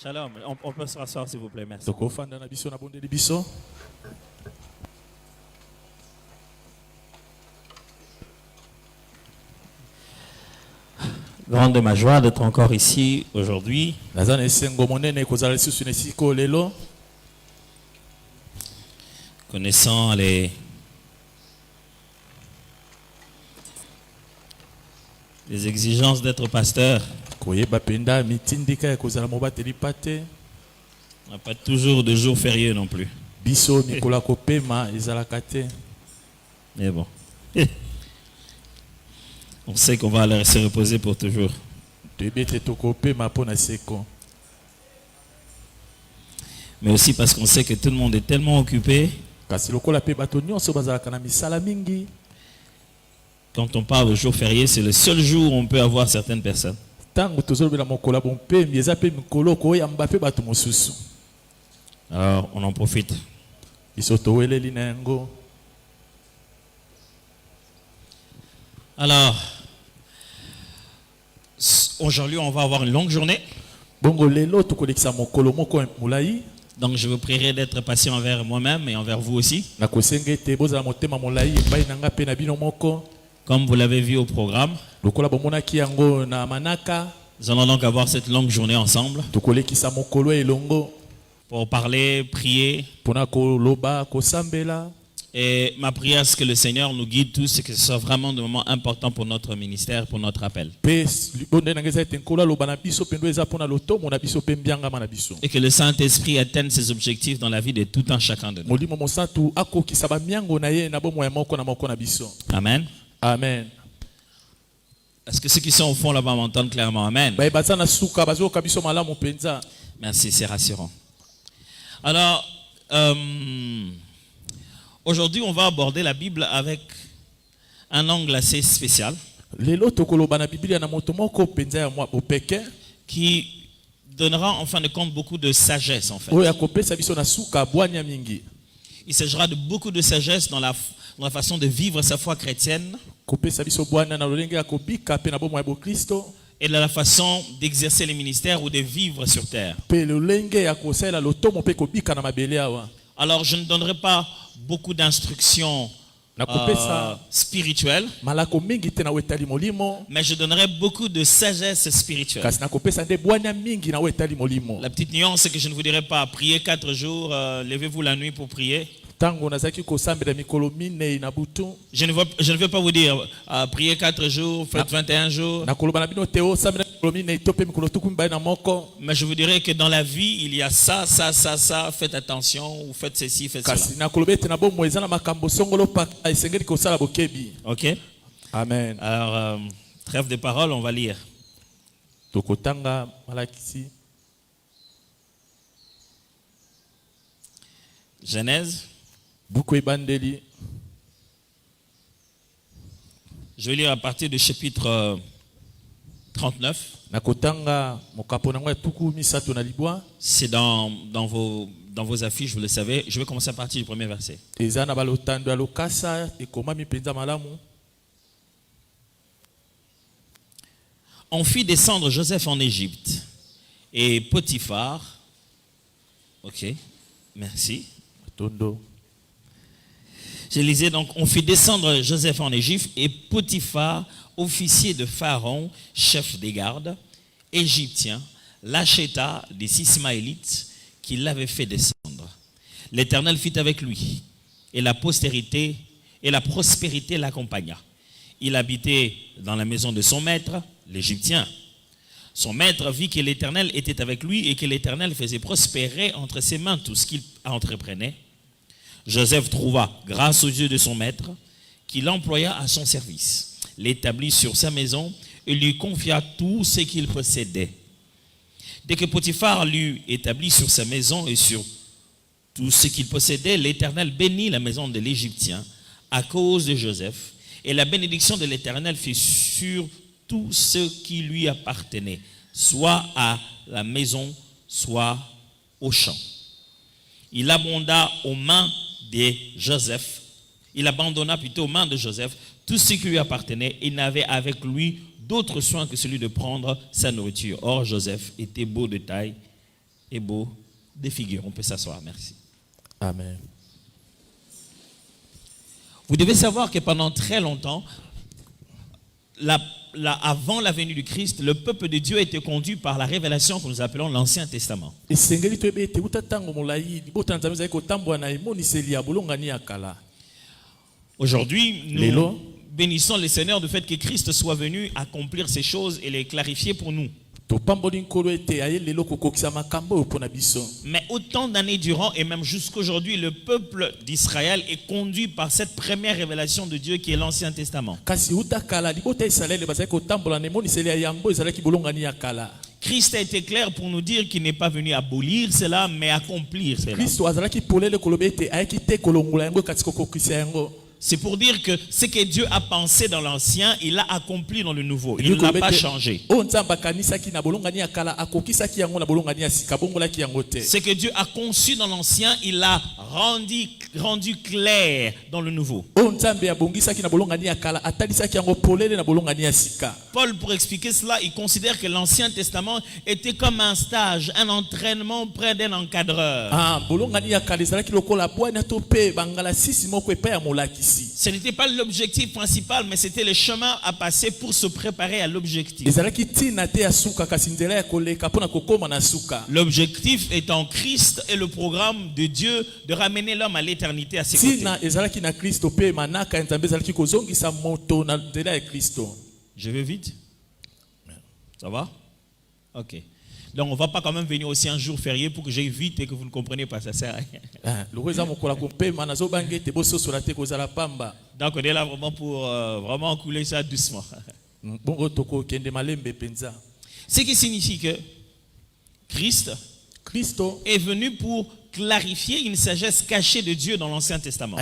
Shalom. On peut se rasseoir, s'il vous plaît. Merci. Grande est ma joie d'être encore ici aujourd'hui. Connaissant les exigences d'être pasteur, on n'a pas toujours de jours fériés non plus. Mais bon. On sait qu'on va aller se reposer pour toujours. Mais aussi parce qu'on sait que tout le monde est tellement occupé. Quand on parle de jour férié, c'est le seul jour où on peut avoir certaines personnes. Alors, on en profite. Alors, aujourd'hui, on va avoir une longue journée. Donc, je vous prierai d'être patient envers moi-même et envers vous aussi. Comme vous l'avez vu au programme, nous allons donc avoir cette longue journée ensemble pour parler, prier. Et ma prière, c'est que le Seigneur nous guide tous et que ce soit vraiment des moments importants pour notre ministère, pour notre appel. Et que le Saint-Esprit atteigne ses objectifs dans la vie de tout un chacun de nous. Amen. Amen. Est-ce que ceux qui sont au fond là-bas m'entendent clairement? Amen. Merci, c'est rassurant. Alors, aujourd'hui, on va aborder la Bible avec un angle assez spécial qui donnera en fin de compte beaucoup de sagesse en fait. Il s'agira de beaucoup de sagesse dans la façon de vivre sa foi chrétienne et de la façon d'exercer les ministères ou de vivre sur terre. Alors, je ne donnerai pas beaucoup d'instructions spirituelles, mais je donnerai beaucoup de sagesse spirituelle. La petite nuance, c'est que je ne vous dirai pas prier 4 jours, levez-vous la nuit pour prier. Je ne veux pas vous dire priez 4 jours, faites 21 jours. Mais je vous dirais que dans la vie, il y a ça, faites attention, ou faites ceci, faites cela. Ok? Amen. Alors, trêve de parole, on va lire. Genèse. Je vais lire à partir du chapitre 39. C'est dans vos affiches, vous le savez. Je vais commencer à partir du premier verset. On fit descendre Joseph en Égypte et Potiphar. Ok, merci. Je lisais donc, on fit descendre Joseph en Égypte et Potiphar, officier de Pharaon, chef des gardes, égyptien, l'acheta des Ismaélites qui l'avaient fait descendre. L'Éternel fit avec lui, et la prospérité l'accompagna. Il habitait dans la maison de son maître, l'Égyptien. Son maître vit que l'Éternel était avec lui et que l'Éternel faisait prospérer entre ses mains tout ce qu'il entreprenait. Joseph trouva grâce aux yeux de son maître, qui l'employa à son service, l'établit sur sa maison et lui confia tout ce qu'il possédait. Dès que Potiphar l'eut établi sur sa maison et sur tout ce qu'il possédait, l'Éternel bénit la maison de l'Égyptien à cause de Joseph, et la bénédiction de l'Éternel fut sur tout ce qui lui appartenait, soit à la maison, soit au champ. Il abandonna aux mains de Joseph tout ce qui lui appartenait et n'avait avec lui d'autre soin que celui de prendre sa nourriture. Or Joseph était beau de taille et beau des figures. On peut s'asseoir, merci. Amen. Vous devez savoir que pendant très longtemps, avant la venue du Christ, le peuple de Dieu était conduit par la révélation que nous appelons l'Ancien Testament. Aujourd'hui, nous bénissons le Seigneur du fait que Christ soit venu accomplir ces choses et les clarifier pour nous. Mais autant d'années durant et même jusqu'aujourd'hui, le peuple d'Israël est conduit par cette première révélation de Dieu qui est l'Ancien Testament. Christ a été clair pour nous dire qu'il n'est pas venu abolir cela, mais accomplir cela. C'est pour dire que ce que Dieu a pensé dans l'ancien, il l'a accompli dans le nouveau. Il ne l'a pas changé. Ce que Dieu a conçu dans l'ancien, il l'a rendu clair dans le nouveau. Paul, pour expliquer cela, il considère que l'Ancien Testament était comme un stage, un entraînement près d'un encadreur. Ce n'était pas l'objectif principal, mais c'était le chemin à passer pour se préparer à l'objectif. L'objectif étant Christ et le programme de Dieu de ramener l'homme à l'éternité à ses côtés. Je vais vite. Ça va? Ok. Donc on ne va pas quand même venir aussi un jour férié pour que j'aille vite et que vous ne compreniez pas, ça sert à rien. Donc on est là vraiment pour vraiment couler ça doucement. Ce qui signifie que Christ est venu pour clarifier une sagesse cachée de Dieu dans l'Ancien Testament.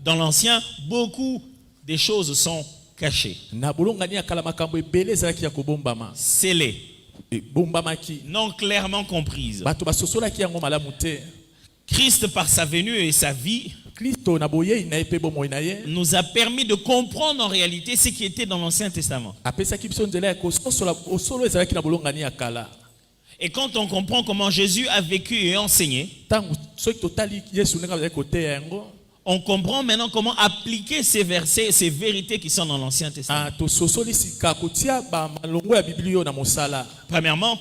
Dans l'Ancien, beaucoup de choses sont cachées, scellées, non clairement comprises. Christ, par sa venue et sa vie, nous a permis de comprendre en réalité ce qui était dans l'Ancien Testament. Et quand on comprend comment Jésus a vécu et enseigné, on comprend maintenant comment appliquer ces versets, ces vérités qui sont dans l'Ancien Testament. Premièrement,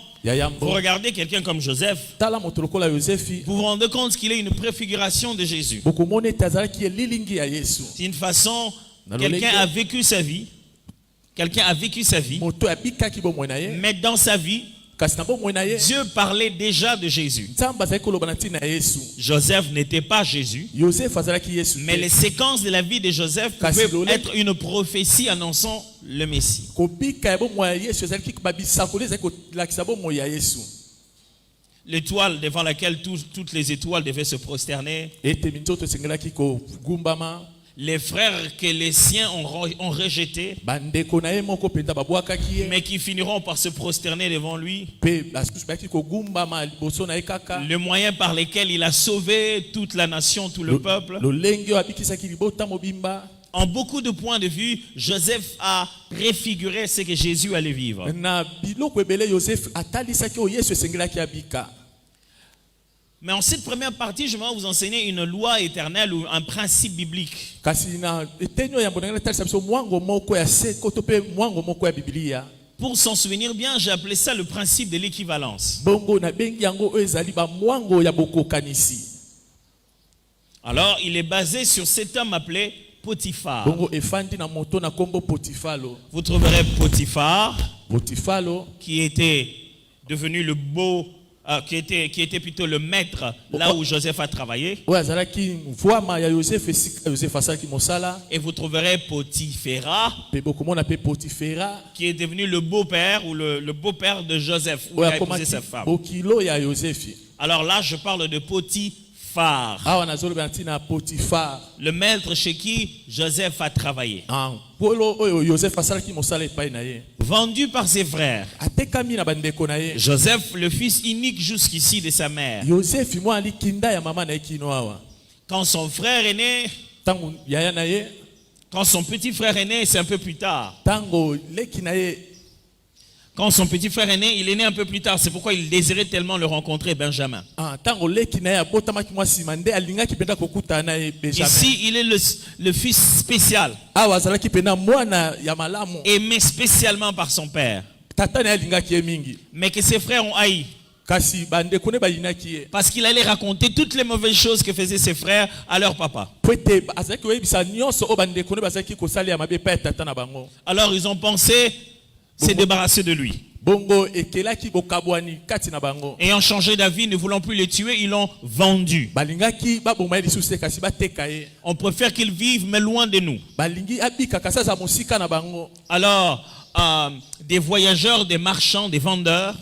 vous regardez quelqu'un comme Joseph, vous vous rendez compte qu'il est une préfiguration de Jésus. C'est une façon, quelqu'un a vécu sa vie, mais dans sa vie, Dieu parlait déjà de Jésus. Joseph n'était pas Jésus, mais les séquences de la vie de Joseph pouvaient être une prophétie annonçant le Messie. L'étoile devant laquelle toutes les étoiles devaient se prosterner. Les frères que les siens ont rejetés, mais qui finiront par se prosterner devant lui. Le moyen par lequel il a sauvé toute la nation, tout le peuple. En beaucoup de points de vue, Joseph a préfiguré ce que Jésus allait vivre. Mais en cette première partie, je vais vous enseigner une loi éternelle ou un principe biblique. Pour s'en souvenir bien, j'ai appelé ça le principe de l'équivalence. Alors, il est basé sur cet homme appelé Potiphar. Vous trouverez Potiphar, qui était devenu le beau, qui était plutôt le maître là où Joseph a travaillé. Et vous trouverez Potiphera, qui est devenu le beau-père ou le beau-père de Joseph, où il a épousé sa femme. Alors là, je parle de Potiphar, le maître chez qui Joseph a travaillé. Vendu par ses frères. Joseph, le fils unique jusqu'ici de sa mère. Quand son frère est né, quand son petit frère est né, c'est un peu plus tard. Quand son petit frère est né, il est né un peu plus tard. C'est pourquoi il désirait tellement le rencontrer, Benjamin. Ici, il est le fils spécial, aimé spécialement par son père, mais que ses frères ont haï. Parce qu'il allait raconter toutes les mauvaises choses que faisaient ses frères à leur papa. Alors ils ont pensé se débarrasser de lui. Ayant changé d'avis, ne voulant plus le tuer, ils l'ont vendu. On préfère qu'il vive, mais loin de nous. Alors, des voyageurs, des marchands, des vendeurs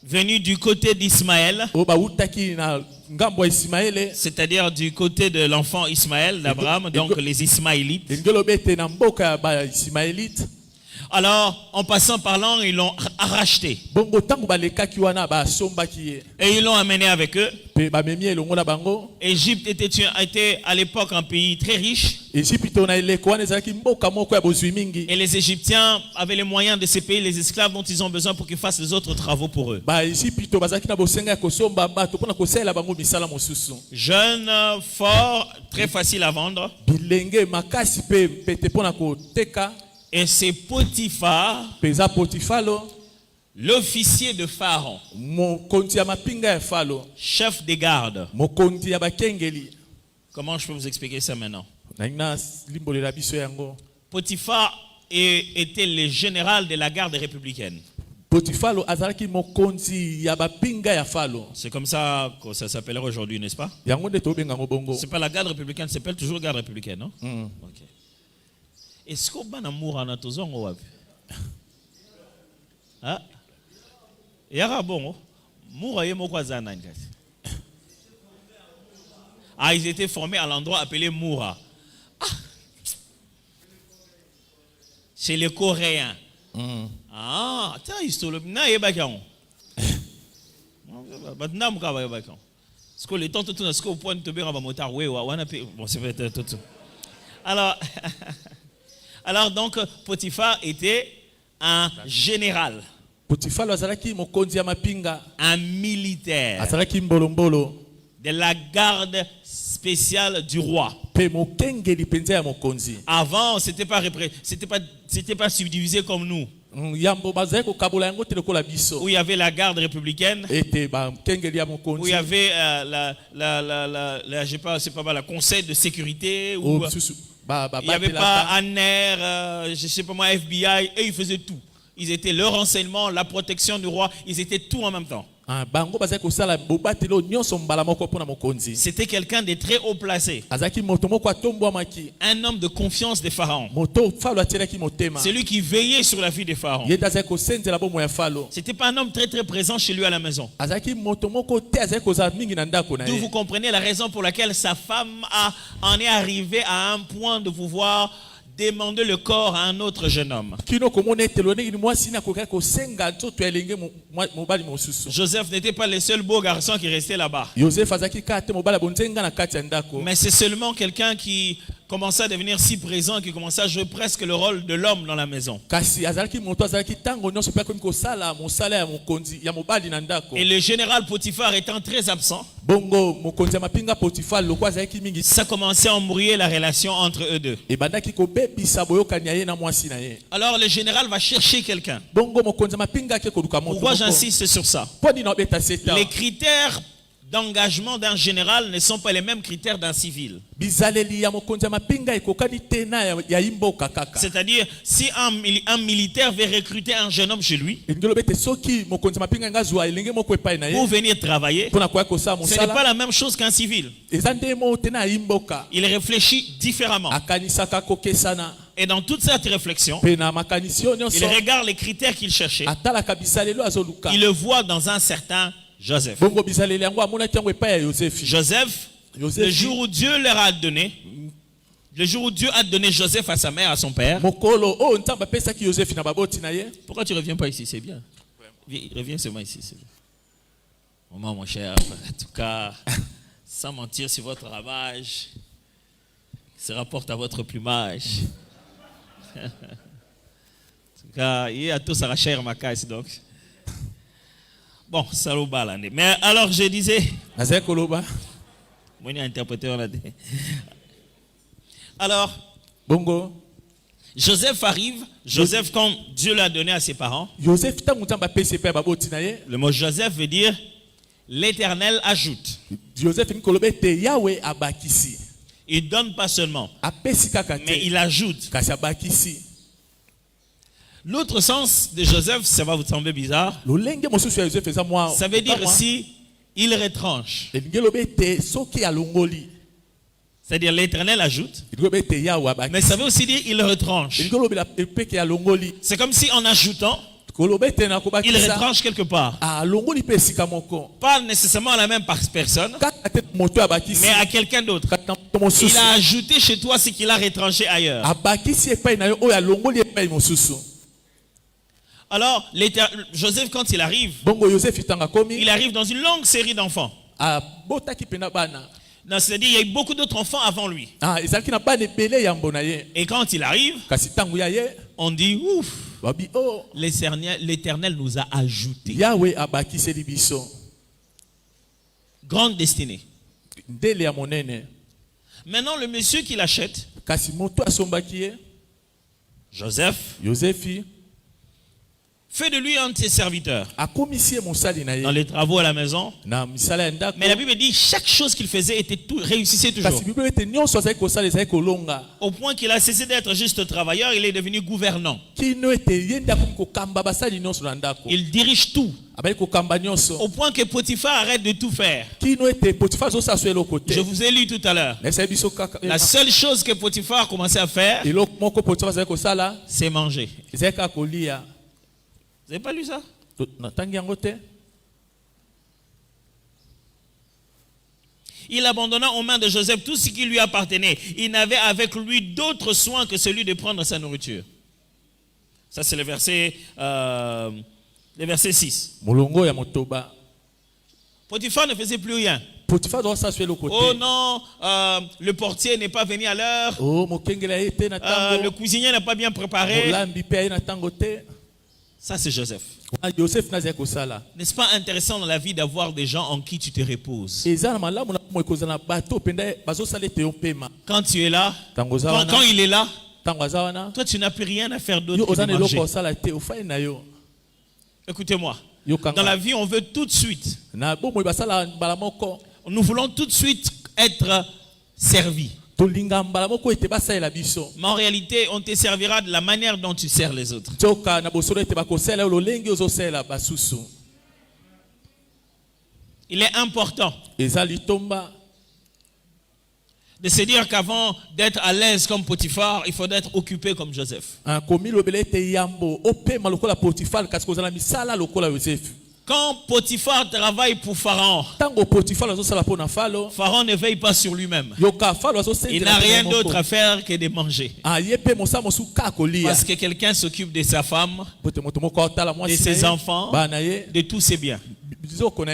venus du côté d'Ismaël, c'est-à-dire du côté de l'enfant Ismaël d'Abraham, donc les Ismaélites. Alors, en passant par là, ils l'ont racheté. Et ils l'ont amené avec eux. Égypte était à l'époque un pays très riche. Et les Égyptiens avaient les moyens de se payer les esclaves dont ils ont besoin pour qu'ils fassent les autres travaux pour eux. Jeune, fort, très facile à vendre. Et c'est Potiphar, l'officier de Pharaon, chef des gardes. Comment je peux vous expliquer ça maintenant? Potiphar était le général de la garde républicaine. C'est comme ça que ça s'appellerait aujourd'hui, n'est-ce pas? C'est pas la garde républicaine, ça s'appelle toujours garde républicaine, non? Okay. Est-ce qu'on va amour en attendant ou pas? Ah, y'a bon, moura yé moko zana. Ah, ils étaient formés à l'endroit appelé Moura. Ah, chez les Coréens. Ah, tiens, ils sont là, na yé bakon. Maintenant, m'ka ba bakon. Est-ce que le temps tout est-ce qu'on point de tomber en motard? Oui, on a bon, c'est peut-être tout. Alors donc, Potiphar était un général, un militaire de la garde spéciale du roi. Avant, c'était pas subdivisé comme nous, où il y avait la garde républicaine, où il y avait je sais pas, c'est pas mal, le conseil de sécurité, où il n'y avait pas ANR, je sais pas moi, FBI, et ils faisaient tout. Ils étaient le renseignement, la protection du roi, ils étaient tout en même temps. C'était quelqu'un de très haut placé, un homme de confiance des pharaons. C'est lui qui veillait sur la vie des pharaons. C'était pas un homme très très présent chez lui à la maison. D'où vous comprenez la raison pour laquelle sa femme en est arrivée à un point de pouvoir demander le corps à un autre jeune homme. Joseph n'était pas le seul beau garçon qui restait là-bas. Mais c'est seulement quelqu'un qui commençait à devenir si présent, qui commençait à jouer presque le rôle de l'homme dans la maison. Et le général Potiphar étant très absent, ça commençait à embrouiller la relation entre eux deux. Alors le général va chercher quelqu'un. Pourquoi j'insiste sur ça? Les critères d'engagement d'un général ne sont pas les mêmes critères d'un civil. C'est-à-dire, si un militaire veut recruter un jeune homme chez lui pour venir travailler, ce n'est pas la même chose qu'un civil. Il réfléchit différemment. Et dans toute cette réflexion, il regarde les critères qu'il cherchait. Il le voit dans un certain Joseph. Joseph, le jour où Dieu leur a donné, le jour où Dieu a donné Joseph à sa mère, à son père. Pourquoi tu ne reviens pas ici? C'est bien. Reviens seulement ici. Maman, mon cher, en tout cas, sans mentir sur votre ramage, se rapporte à votre plumage. Il y a tout ça cher ma caisse donc. Bon, ça le bas là. Mais alors je disais. Moi, interpréteur là. Alors, Bongo. Joseph arrive. Joseph, quand Dieu l'a donné à ses parents, le mot Joseph veut dire l'Éternel ajoute. Il donne pas seulement, mais il ajoute. L'autre sens de Joseph, ça va vous sembler bizarre. Ça veut dire aussi, il retranche. C'est-à-dire l'Éternel ajoute, mais ça veut aussi dire il retranche. C'est comme si en ajoutant, il retranche quelque part. Pas nécessairement à la même personne, mais à quelqu'un d'autre. Il a ajouté chez toi ce qu'il a retranché ailleurs. Alors, Joseph, quand il arrive dans une longue série d'enfants. C'est-à-dire qu'il y a eu beaucoup d'autres enfants avant lui. Et quand il arrive, on dit ouf, l'Éternel nous a ajouté. Grande destinée. Maintenant, le monsieur qui l'achète, Joseph, fait de lui un de ses serviteurs dans les travaux à la maison. Mais la Bible dit chaque chose qu'il faisait réussissait toujours. Au point qu'il a cessé d'être juste travailleur, il est devenu gouvernant. Il dirige tout. Au point que Potiphar arrête de tout faire. Je vous ai lu tout à l'heure. La seule chose que Potiphar commençait à faire, c'est manger. Vous n'avez pas lu ça? Il abandonna aux mains de Joseph tout ce qui lui appartenait. Il n'avait avec lui d'autre soin que celui de prendre sa nourriture. Ça, c'est le verset 6. Potiphar ne faisait plus rien. Oh non, le portier n'est pas venu à l'heure. Le cuisinier n'a pas bien préparé. Ça, c'est Joseph. N'est-ce pas intéressant dans la vie d'avoir des gens en qui tu te reposes? Quand tu es là, quand il est là, toi, tu n'as plus rien à faire d'autre que de manger. Écoutez-moi. Dans la vie, on veut tout de suite. Nous voulons tout de suite être servis. Mais en réalité, on te servira de la manière dont tu sers les autres. Il est important de se dire qu'avant d'être à l'aise comme Potiphar, il faut être occupé comme Joseph. Quand Potiphar travaille pour Pharaon, Pharaon ne veille pas sur lui-même. Il n'a rien d'autre à faire que de manger. Parce que quelqu'un s'occupe de sa femme, de ses enfants, de tous ses biens.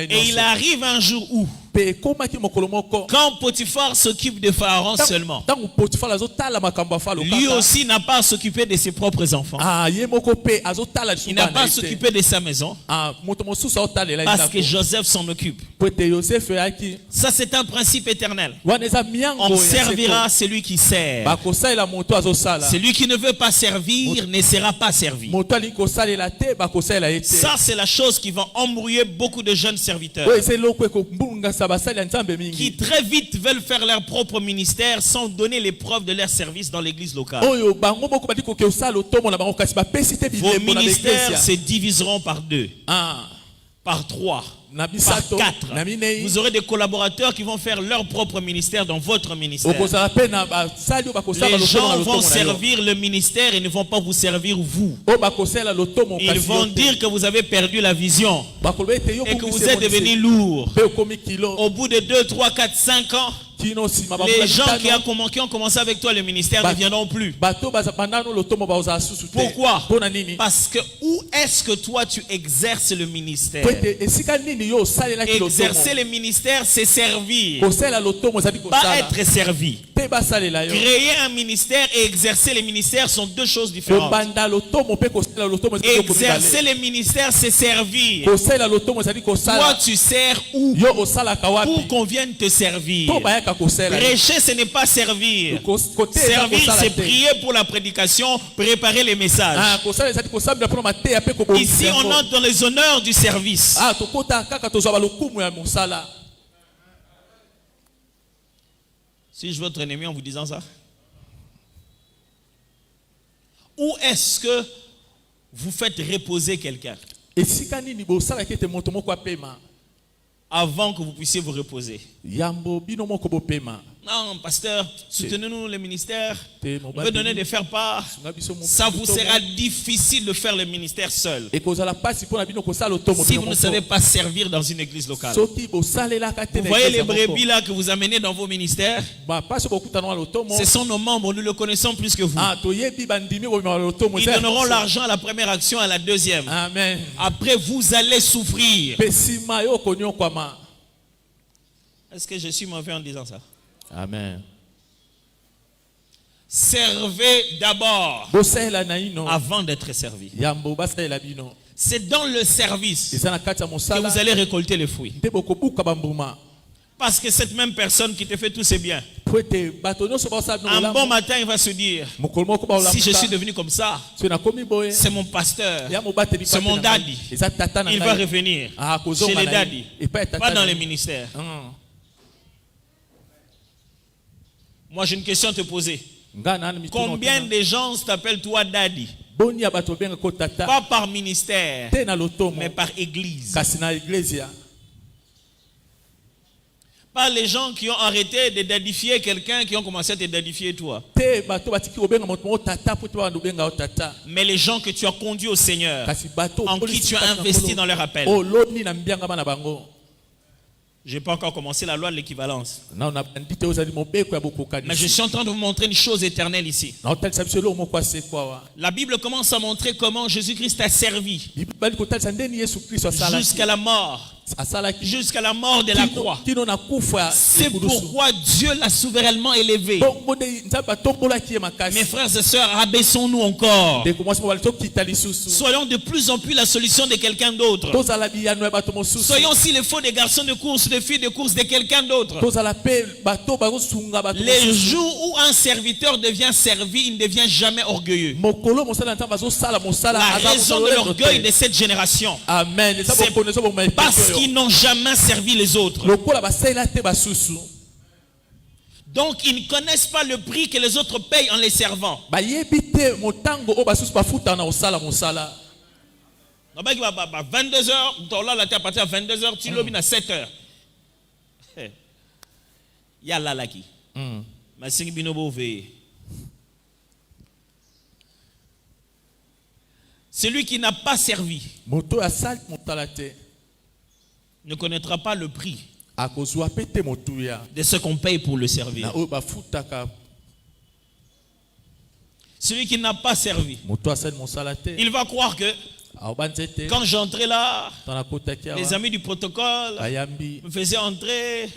Et il arrive un jour où, quand Potiphar s'occupe de Pharaon seulement, lui aussi n'a pas à s'occuper de ses propres enfants. Il n'a pas à s'occuper de sa maison. Parce que Joseph s'en occupe. Ça, c'est un principe éternel. On servira celui qui sert. Celui qui ne veut pas servir ne sera pas servi. Ça, c'est la chose qui va embrouiller beaucoup de jeunes serviteurs qui très vite veulent faire leur propre ministère sans donner les preuves de leur service dans l'église locale. Vos ministères se diviseront par 2, par 3, par 4. Vous aurez des collaborateurs qui vont faire leur propre ministère dans votre ministère. Les gens vont servir le ministère et ne vont pas vous servir vous. Ils vont dire que vous avez perdu la vision et que vous êtes devenu lourd. Au bout de 2, 3, 4, 5 ans, les gens qui ont commencé avec toi le ministère ne viendront plus. Pourquoi? Parce que où est-ce que toi tu exerces le ministère? Exercer le ministère, c'est servir, pas être servi. Créer un ministère et exercer les ministères sont deux choses différentes. Exercer les ministères, c'est servir. Toi, tu sers où? Pour qu'on vienne te servir. Prêcher, ce n'est pas servir. Servir, c'est prier pour la prédication, préparer les messages. Ici, on entre dans les honneurs du service. Suis-je votre ennemi en vous disant ça? Où est-ce que vous faites reposer quelqu'un avant que vous puissiez vous reposer? Non, pasteur, soutenez-nous les ministères. On veut donner des faire-part. Ça vous sera difficile de faire le ministère seul. Si vous ne savez pas servir dans une église locale. Vous voyez les brebis là que vous amenez dans vos ministères? Ce sont nos membres, nous le connaissons plus que vous. Ils donneront l'argent à la première action, à la deuxième. Amen. Après, vous allez souffrir. Est-ce que je suis mauvais en disant ça? Amen. Servez d'abord avant d'être servi. C'est dans le service que vous allez récolter les fruits. Parce que cette même personne qui te fait tous ces biens, un bon matin, il va se dire, si je suis devenu comme ça, c'est mon pasteur, c'est mon daddy. Il va revenir chez les daddy, pas dans les ministères. Moi, j'ai une question à te poser. Combien de gens t'appellent toi daddy? Pas par ministère, mais par église. Pas les gens qui ont arrêté de dadifier quelqu'un qui ont commencé à te dadifier toi. Mais les gens que tu as conduits au Seigneur, en qui tu as investi dans leur appel. Je n'ai pas encore commencé la loi de l'équivalence. Mais je suis en train de vous montrer une chose éternelle ici. La Bible commence à montrer comment Jésus-Christ a servi jusqu'à la mort. Jusqu'à la mort de la croix. C'est pourquoi Dieu l'a souverainement élevé. Mes frères et sœurs, abaissons-nous encore. Soyons de plus en plus la solution de quelqu'un d'autre. Soyons s'il faut des garçons de course, des filles de course de quelqu'un d'autre. Les jours où un serviteur devient servi, il ne devient jamais orgueilleux. La raison de l'orgueil de cette génération, c'est parce qu'ils n'ont jamais servi les autres. Donc ils ne connaissent pas le prix que les autres payent en les servant. 22h, là, à partir de 22h, tu l'obines à 7h. Il y a là qui. Celui qui n'a pas servi ne connaîtra pas le prix de ce qu'on paye pour le servir. Celui qui n'a pas servi, il va croire que quand j'entrais là, les amis du protocole me faisaient entrer,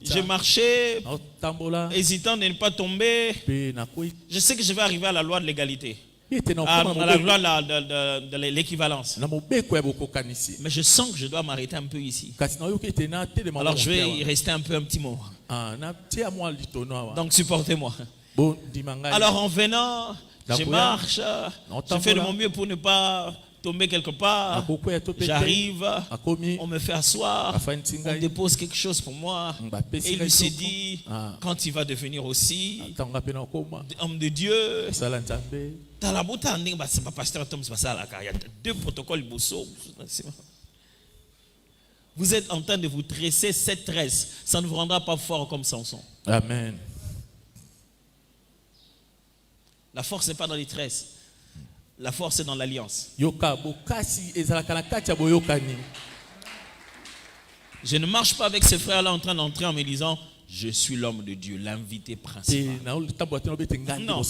je marchais, hésitant de ne pas tomber. Je sais que je vais arriver à la loi de l'égalité, à la loi de l'équivalence. Mais je sens que je dois m'arrêter un peu ici. Alors je vais y rester un petit moment. Donc supportez-moi. Alors en venant, je marche, je fais de mon mieux pour ne pas tomber quelque part. J'arrive, on me fait asseoir, on dépose quelque chose pour moi. Et il lui s'est dit, quand il va devenir aussi homme de Dieu, il y a 2 protocoles. Vous êtes en train de vous tresser cette tresse. Ça ne vous rendra pas fort comme Samson. Amen. La force n'est pas dans les tresses. La force est dans l'alliance. Je ne marche pas avec ces frères-là en train d'entrer en me disant je suis l'homme de Dieu, l'invité principal. Non,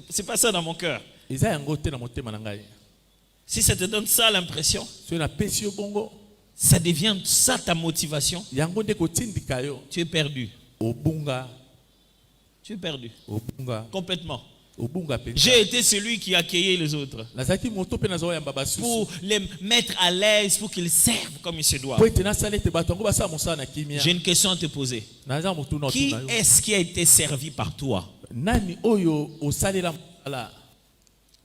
c'est pas ça dans mon cœur. Si ça te donne ça l'impression, ça devient ça ta motivation, tu es perdu. Tu es perdu. Obunga. Complètement. Obunga penza. J'ai été celui qui accueillait les autres. Nazaki moto pe nazo yamba basusu. Pour les mettre à l'aise, pour qu'ils servent comme il se doit. Po etena salete batongo basa mosala na kimia. J'ai une question à te poser. Naza motu na Qui tuna yo. est-ce qui a été servi par toi? Nani oyo osalela mosala?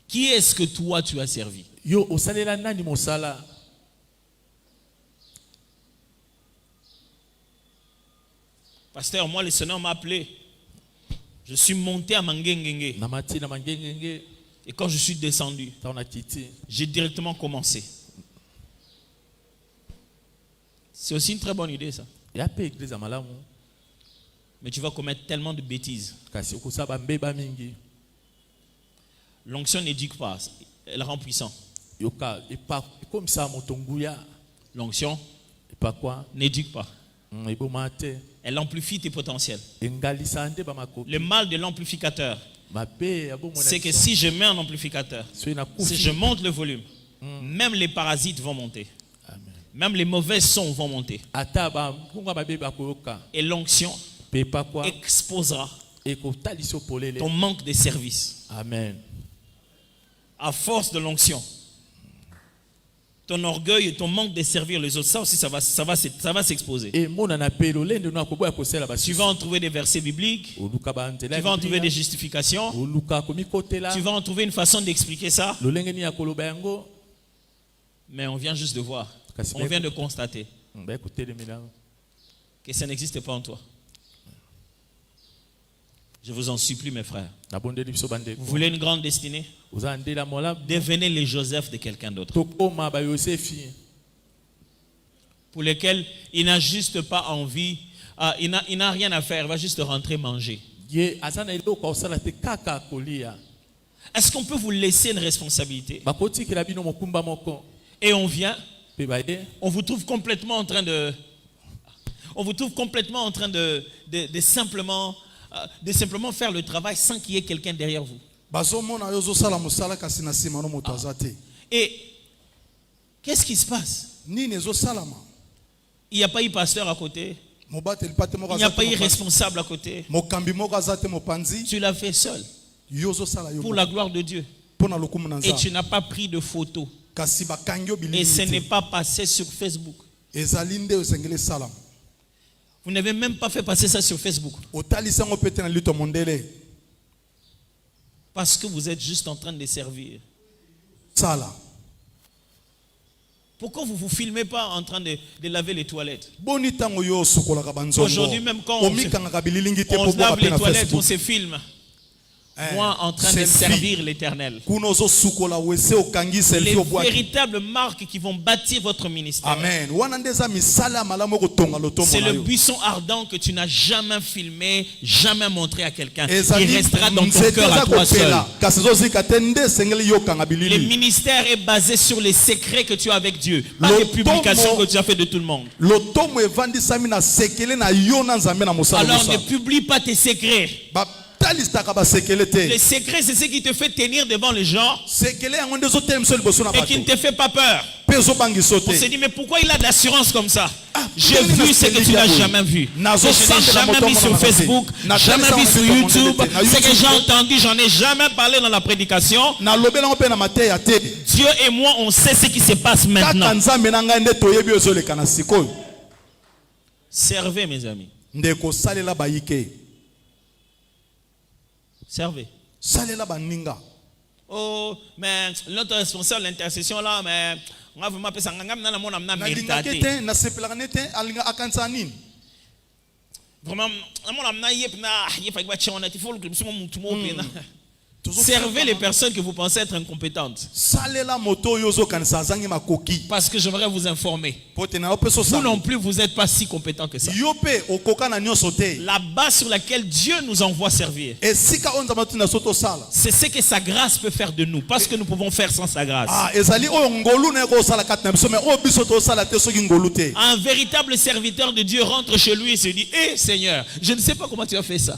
Qui est-ce que toi tu as servi? Yo osalela nani mosala? Pasteur, moi le Seigneur m'a appelé. Je suis monté à Mangengenge. Namati na mangengenge. Et quand je suis descendu, Taona kiti. j'ai directement commencé. C'est aussi une très bonne idée ça. Ya pe église ya malamu. Mais tu vas commettre tellement de bêtises. Kasi okosaba mbeba mingi. L'onction n'éduque pas, elle rend puissant. Yoka epa comme ça motonguya. L'onction Epa quoi? n'éduque pas, Ebomate. elle amplifie tes potentiels. Engalisa nde ba makoki. Le mal de l'amplificateur, Mabe ya bomona. c'est que si je mets un amplificateur, si je monte le volume, même les parasites vont monter. Amen. Même les mauvais sons vont monter. Ata ba kunga babe ba koyoka. Et l'onction Pe pa quoi? exposera Eko taliso polele. ton manque de service. Amen. À force de l'onction, ton orgueil et ton manque de servir les autres, ça aussi ça va s'exposer. Et mona na pelo lende na koboya kosela ba. Tu vas en trouver des versets bibliques, Oluka ba ntela. tu vas en trouver des justifications, Oluka komikotela. tu vas en trouver une façon d'expliquer ça, Lolenge ni ya koloba yango. mais on vient juste de voir, on vient de constater Ba ekotele milango. que ça n'existe pas en toi. Je vous en supplie mes frères. Na bondeli biso bande. Vous voulez une grande destinée? Uzandela mola. Devenez les Joseph de quelqu'un d'autre, Tokoma ba Yosefi. pour lesquels il n'a juste pas envie, il n'a rien à faire, il va juste rentrer manger. Ye azana iloko osala te kaka kolia. Est-ce qu'on peut vous laisser une responsabilité? Ba koti kila bino mokumba moko. Et on vient, Pe ba ye. on vous trouve complètement en train de simplement faire le travail sans qu'il y ait quelqu'un derrière vous. Et qu'est-ce qui se passe? Il n'y a pas eu pasteur à côté. Il n'y a pas eu responsable à côté. Tu l'as fait seul. Pour la gloire de Dieu. Et tu n'as pas pris de photos. Et ce n'est pas passé sur Facebook. Vous n'avez même pas fait passer ça sur Facebook. Parce que vous êtes juste en train de les servir. Pourquoi vous ne vous filmez pas en train de laver les toilettes? Aujourd'hui même quand on lave les toilettes, on se filme. Moi en train de servir l'Éternel. Les véritables marques qui vont bâtir votre ministère. Amen. C'est le buisson ardent que tu n'as jamais filmé, jamais montré à quelqu'un. Il restera dans ton cœur à toi seul. Le ministère est basé sur les secrets que tu as avec Dieu, pas les publications que tu as fait de tout le monde. Alors ne publie pas tes secrets. Le secret, c'est ce qui te fait tenir devant les gens et qui ne te fait pas peur. On se dit, mais pourquoi il a de l'assurance comme ça? J'ai vu ce que tu n'as jamais vu. Je n'ai jamais mis sur Facebook, jamais vu sur YouTube. Ce que j'ai entendu, j'en ai jamais parlé dans la prédication. Dieu et moi, on sait ce qui se passe maintenant. Servez, mes amis. Servez. Oh, mais notre responsable de l'intercession là, mais on va vraiment appeler ça. Vraiment, servez les personnes que vous pensez être incompétentes. Parce que j'aimerais vous informer. Vous non plus, vous n'êtes pas si compétent que ça. La base sur laquelle Dieu nous envoie servir, c'est ce que sa grâce peut faire de nous. Parce que nous pouvons faire sans sa grâce. Un véritable serviteur de Dieu rentre chez lui et se dit, hé Seigneur, je ne sais pas comment tu as fait ça.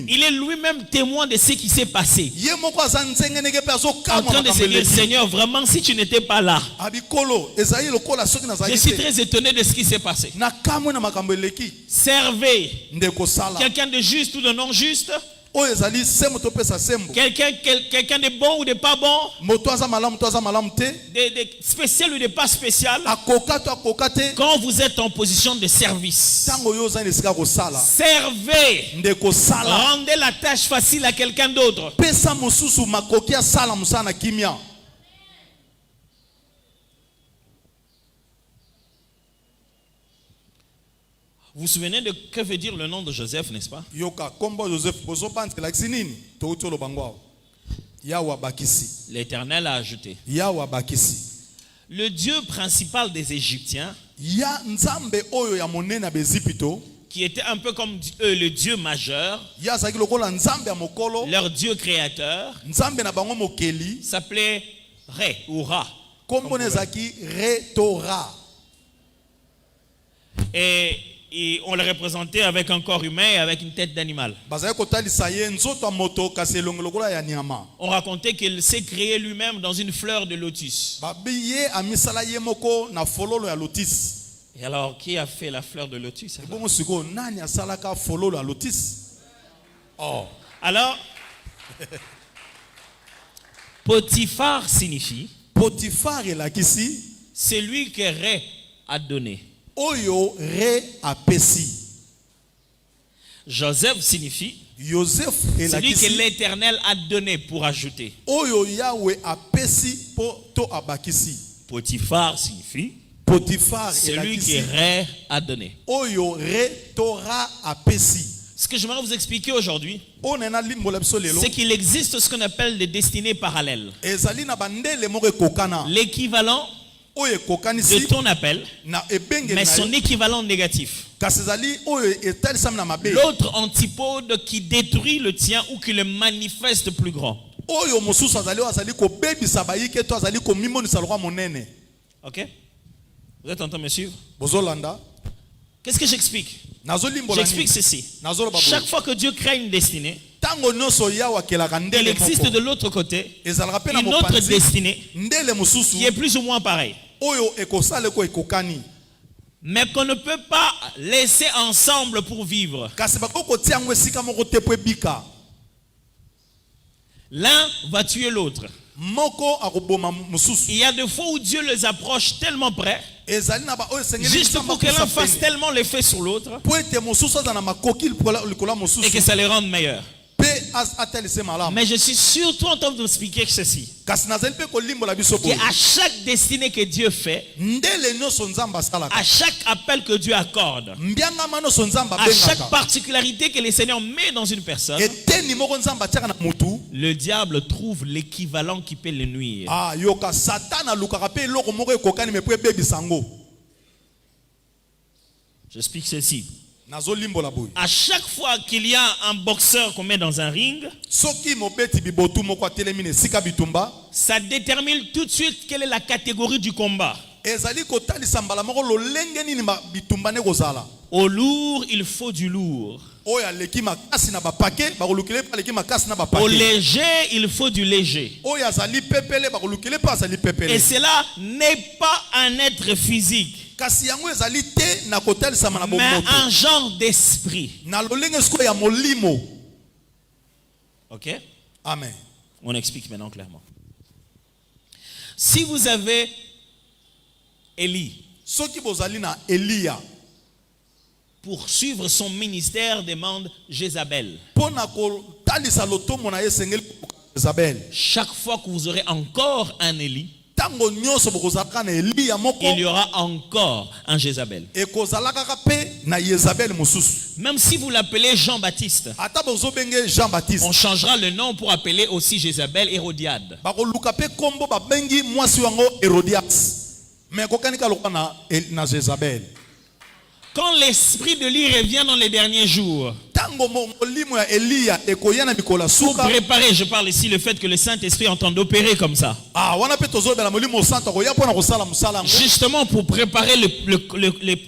Il il est lui-même témoin de ce qui s'est passé. Ye moko aza nzenge ndenge pe En train de se dire, Seigneur, vraiment, si tu n'étais pas là, abikolo ezali lokola soki je nazali suis te très étonné de ce qui s'est passé. na kamwe na makambo eleki Servez ndeko sala quelqu'un de juste ou de non juste, oyo ezali sembo topesa sembo quelqu'un de bon ou de pas bon, moto aza malamu te de spécial ou de pas spécial. akoka to akoka te Quand vous êtes en position de service, ntango oyo oza na esika kosala servez, ndeko sala rendez la tâche facile à quelqu'un d'autre. pesa mosusu makoki asala mosala na kimia. Vous vous souvenez de que veut dire le nom de Joseph, n'est-ce pas? yoka kombo Joseph bozobanzelakisi nini touti olobango awa yawe abakisi L'Éternel a ajouté. yawe abakisi Le Dieu principal des Égyptiens, ya nzambe oyo ya monene ya bezipito qui était un peu comme eux, le Dieu majeur, ya azalaki lokola nzambe ya mokolo leur Dieu créateur, nzambe na bango mokeli s'appelait Ré ou Ra. kombo na ezalaki retora Et on le représentait avec un corps humain et avec une tête d'animal. bazalaki kotalisa ye nzoto ya moto kasi elongi lokola ya nyama On racontait qu'il s'est créé lui-même dans une fleur de lotus. babi ye amisala ye moko na fololo ya lotis. Et alors, qui a fait la fleur de lotus? bongo sikoyo nani asalaka fololo ya lotis? Oh. Alors, Potiphar signifie Potifar elakisi celui que Ré a donné. oyo re apesi. Joseph signifie Joseph celui que elakisi l'Éternel a donné pour ajouter. oyo yawe apesi po to abakisi. Potiphar signifie Potifar celui que elakisi Ré a donné. oyo re tora apesi. Ce que j'aimerais vous expliquer aujourd'hui, Onena limbola biso lelo c'est qu'il existe ce qu'on appelle des destinées parallèles. ezali na bandele moko ekokana L'équivalent oyo de ekokanisi ton appel, na ebenge mais na son yo équivalent négatif. kasi ezali oyo etalisami na mabe L'autre antipode qui détruit le tien ou qui le manifeste plus grand. oyo mosusu azali oyo azali kobebisa bayike to azali komimonisa lokwa monene. Ok? Vous êtes en train de me suivre? Bozolanda Qu'est-ce que j'explique? nazolimbola J'explique nini ceci. nazoloba Chaque boye fois que Dieu crée une destinée, ntango nyonso yawe akelaka il ndele existe de moko l'autre côté ezalaka mpe na une autre mopanzi destinée ndele mosusu qui est plus ou moins pareille. oyo ekosala eko ekokani Mais qu'on ne peut pas laisser ensemble pour vivre. kasi bakoki kotia yango esika moko te po ebika. L'un va tuer l'autre. Moko akoboma mosusu Il y a des fois où Dieu les approche tellement près, ezali na ba oyo esengeli juste pour que l'un fasse tellement l'effet sur l'autre po ete mosusu aza na makoki likolo et mosusu que ça les rende meilleurs. mpe atalise malamu. Mais je suis surtout en train de vous expliquer ceci. kasi nazali mpe kolimbola biso boye Qu'à chaque destinée que Dieu fait, ndele nyonso nzambe asalaka à chaque appel que Dieu accorde, mbiangama nyonso nzambe à chaque abengaka particularité que le Seigneur met dans une personne, eteni moko nzambe atiaka na mutu. le diable trouve l'équivalent qui peut le nuire. yoka satan alukaka mpe eloko moko ekokani me po ebebisa yango. J'explique ceci. nazolimbola boye À chaque fois qu'il y a un boxeur qu'on met dans un ring, soki mobeti bibotu moko atelemi na esika bitumba ça détermine tout de suite quelle est la catégorie du combat. ezali kotalisa mbala moko lolenge nini bitumba ne kozala. Au lourd, il faut du lourd. oyo aleki makasi na bapake bakolukele mpe aleki makasi na Au bapake léger, il faut du léger. oyo azali pepele bakolukele mpe azali Et pepele cela n'est pas un être physique, kasi yango ezali te na kotalisama na mais bomoto un genre d'esprit. na lolenge sikoyo ya molimo. Ok? Amen. On explique maintenant clairement. Si vous avez Élie, soki bozali na Eliya pour suivre son ministère, demande Jézabel. mpo na kotalisa lotomo na ye esengeli Jezabel. Chaque fois que vous aurez encore un Élie, ntango nyonso bokozalaka na Eliya moko il y aura encore un Jézabel. ekozalaka mpe na Yezabel mosusu. Même si vous l'appelez Jean-Baptiste, ata bozobenge Jean-Baptiste on changera le nom pour appeler aussi Jézabel Hérodiade. bakoluka mpe kombo babengi mwasi wango Herodias me ekokanika lokwa na Jezabel. Quand l'esprit de lui revient dans les derniers jours, tango molimo ya Elia ekoya na bikola pour suka préparer, je parle ici le fait que le Saint-Esprit est en train d'opérer comme ça. wana pe tozobela molimo santo koya pona kosala musala ngo Justement pour préparer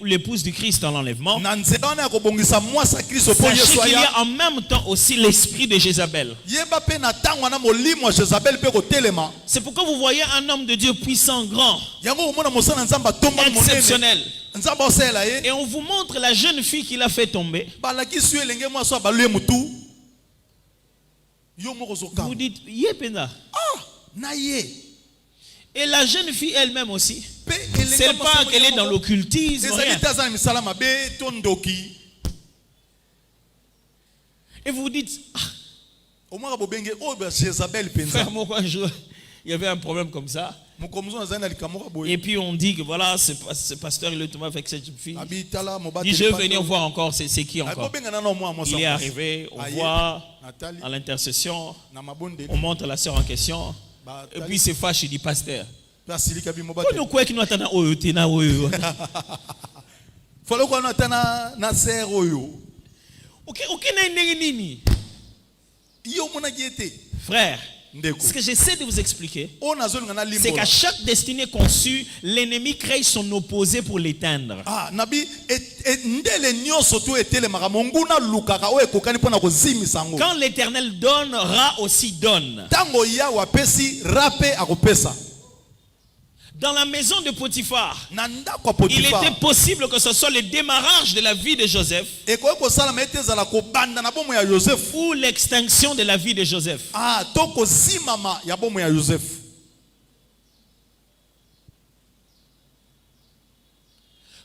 l'épouse du Christ dans l'enlèvement. na nzela wana ya kobongisa mwasa Kristo po Sachez Yesu qu'il y aya a en même temps aussi l'esprit de Jézabel. yeba pe na tango wana molimo ya Jezabel pe kotelema C'est pourquoi vous voyez un homme de Dieu puissant, grand, yango komona mosala nzamba tomba monene exceptionnel. nzamba osela ye Et on vous montre la jeune fille qu'il a fait tomber. balakisi elenge mwasa baluye mutu yo moko zoka Vous dites, Yepena. na ye Et la jeune fille elle-même aussi. pe C'est pas qu'elle est dans l'occultisme, rien. ezali taza na misala mabe to ndoki Et vous dites, ah, omwaka bobenge oyo ba Jezabel penza frère, moi, un jour, il y avait un problème comme ça. mokomuzo na zali na likamoka boye Et puis on dit que voilà, ce pasteur, il est tombé avec cette jeune fille. abi tala mobate Il dit, je vais venir voir encore, c'est qui encore. bobenga na no mwa Il est arrivé, on voit Nathalie à l'intercession, na mabonde on montre la sœur en question. ba Et puis c'est fâche, il dit, pasteur. pasilika bi mobate Nous quoi qui nous attendons au tena oyo. falo kwa na tana na ser oyo Ok, na nini. yo mona giete Frère, ndeko ce que j'essaie de vous expliquer, o nazolinga na c'est limbo qu'à chaque destinée conçue, l'ennemi crée son opposé pour l'éteindre. nabi ndele nyonso to etelemaka monguna lukaka oyo ekokani mpona kozimisa yango Quand l'Éternel donne, Ra aussi donne. ntango yawe apesi rape akopesa Dans la maison de Potiphar, na ndako ya il Potifar était possible que ce soit le démarrage de la vie de Joseph ekoki kosalama ete ezala kobanda na bomo ya Yozefu ou l'extinction de la vie de Joseph. to kozimama ya bomo ya Yozefu.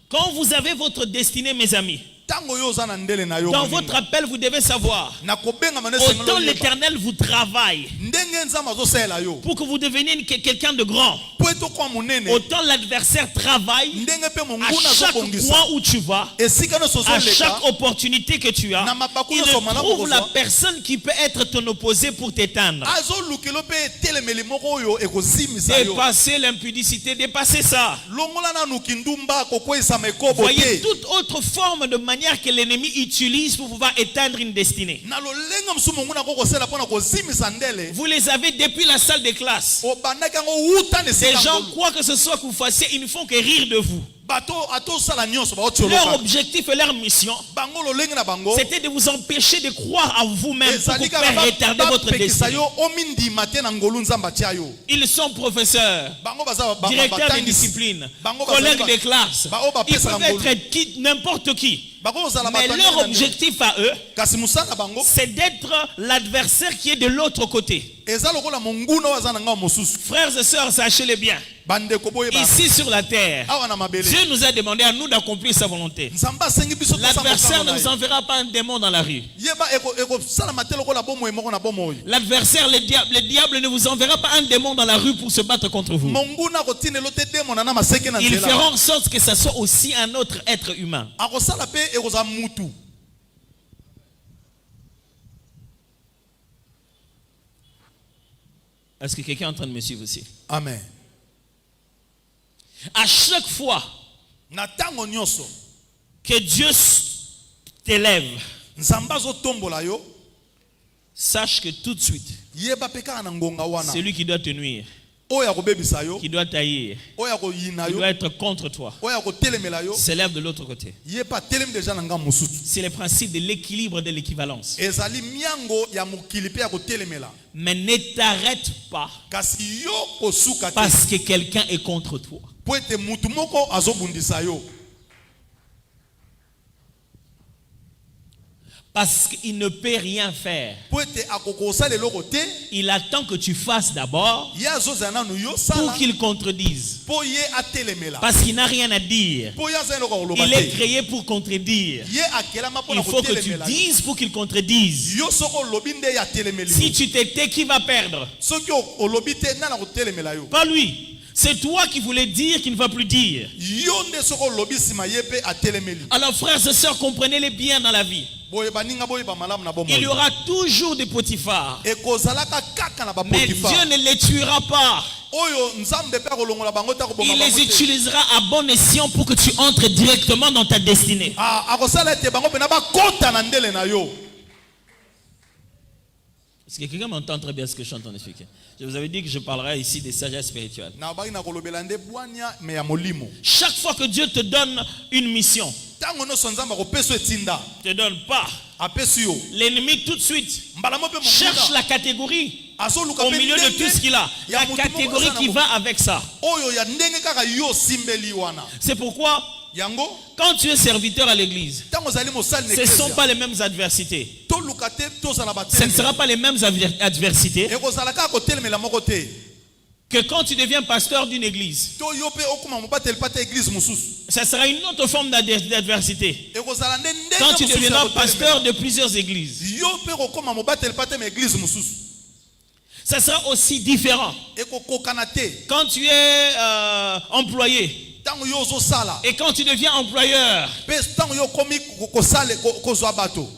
Quand vous avez votre destinée, mes amis, ntango yo oza na ndele na yo dans moninga, votre appel, vous devez savoir, na kobengama nde autant sengelo yeba. l'Éternel vous travaille ndenge nzambe azosalela yo pour que vous deveniez quelqu'un de grand, po ete okwa monene autant l'adversaire travaille ndenge mpe à monguna chaque azobongisa point où tu vas, esika nyonso à ozoleka chaque opportunité que tu as. na mabaku Il nyonso malamu trouve la kozwa personne qui peut être ton opposé pour t'éteindre. azolukelo mpe etelemeli moko oyo ekozimisa yo Dépasser l'impudicité, dépasser ça. longola nanu kindumba kokweyisama ekobo Voyez te toute autre forme de manière que l'ennemi utilise pour pouvoir éteindre une destinée. na lolenga mosusu monguna akokosala mpona kozimisa ndele Vous les avez depuis la salle de classe. obandaki yango wuta na Ces esika gens, ngolu. quoi que ce soit que vous fassiez, ils ne font que rire de vous. bato atosala nyonso Leur baotioloka objectif et leur mission, bango lolenge na bango c'était de vous empêcher de croire à vous-même pour vous ezali faire kaka retarder votre bapekisa destinée. yo omindima te na ngolu nzambe atia yo Ils sont professeurs, bango baza directeurs de batangisi. discipline, Bango collègues bazali de classe. ba- oyo Ils bapesaka peuvent ngolu. être qui, n'importe qui. bango kozala Mais bato leur ndenge na ndenge. objectif à eux, kasi mosala bango c'est d'être l'adversaire qui est de l'autre côté. eza lokola monguna oyo aza na ngao mosusu Frères et sœurs, sachez-le bien. bandeko boyeba Ici sur la terre, awa na mabele Dieu nous a demandé à nous d'accomplir sa volonté. nzambe asengi biso tosala L'adversaire mosala ne na vous ye. enverra pas un démon dans la rue. yeba ekosalama te lokola bomoi moko na bomoi L'adversaire, le diable ne vous enverra pas un démon dans la rue pour se battre contre vous. monguna akotinelo te demona na maseke na Il nzela fera en sorte que ça soit aussi un autre être humain. akosala mpe ekozala mutu Est-ce que quelqu'un est en train de me suivre aussi? amen À chaque fois na ntango nyonso que Dieu t'élève, nzambe azotombola yo sache que tout de suite, yeba mpe kaka na ngonga wana celui qui doit te nuire, oyo akobebisa yo qui doit tailler, oyo akoyina qui yo doit être contre toi, oyo akotelemela yo s'élève de l'autre côté. ye mpe atelemi deja na ngambo mosusu C'est le principe de l'équilibre de l'équivalence. ezali miango ya mokili mpe ya kotelemela Mais ne t'arrête pas kasi yo kosuka te parce que quelqu'un est contre toi. po ete mutu moko azobundisa yo Parce qu'il ne peut rien faire. po ete akokosala eloko te Il attend que tu fasses d'abord ye azozala nanu yo pour sala qu'il contredise. po ye atelemela Parce qu'il n'a rien à dire. po ye aza eloko akoloba Il est te créé pour contredire. ye akelama mpona Il faut que tu kotelemela yo. dises pour qu'il contredise. yo soki olobi nde ye atelemeli Si yo tu t'étais, qui va perdre? soki olobi te nani akotelemela yo Pas lui. C'est toi qui voulais dire qu'il ne va plus dire. yo nde soki olobi nsima ye mpe atelemeli Alors frères et sœurs, comprenez-les bien dans la vie. boyeba ninga boyeba malamu na Il y bomoi aura toujours des Potiphar. ekozalaka kaka na Mais Dieu bapotifa ne les tuera pas. oyo nzambe pe akolongola bango ta koboma Il bango les te. utilisera à bon escient pour que tu entres directement dans ta destinée. Akosala ete bango pe na bakota na ndele na yo. Est-ce que quelqu'un m'entend très bien ce que je suis en train d'expliquer? Je vous avais dit que je parlerai ici des sagesses spirituelles. Na baki na kolobela nde bwanya me ya molimo. Chaque fois que Dieu te donne une mission, Tango no nzambe akopesa etinda. ne te donne pas. Apesi yo. L'ennemi tout de suite Mbala mo pe cherche la catégorie Azoluka au pe milieu de ndenge tout ce qu'il a. ya La mutu moko catégorie aza na qui bo- va avec ça. Oyo ya ndenge kaka yo simbeli wana. C'est pourquoi Yango quand tu es serviteur à l'église, tango zali mosali na ce ne sont eklesia. pas les mêmes adversités. Toluka te tozala Ce ne batelemi. sera pas les mêmes adversités Ekozala kaka kotelemela moko te. que quand tu deviens pasteur d'une église. To yo pe okuma mobateli pata église mosusu. Ça sera une autre forme d'adversité. Ekozala nde ndenge Quand tu mosusu ya deviendras kotelemela. pasteur de plusieurs églises, Yo pe kokoma mobateli pata ma église mosusu. ça sera aussi différent. Ekokokana te. Quand tu es employé Tango yo ozosala. et quand tu deviens employeur. Pe tango yo komi kosala kozwa bato.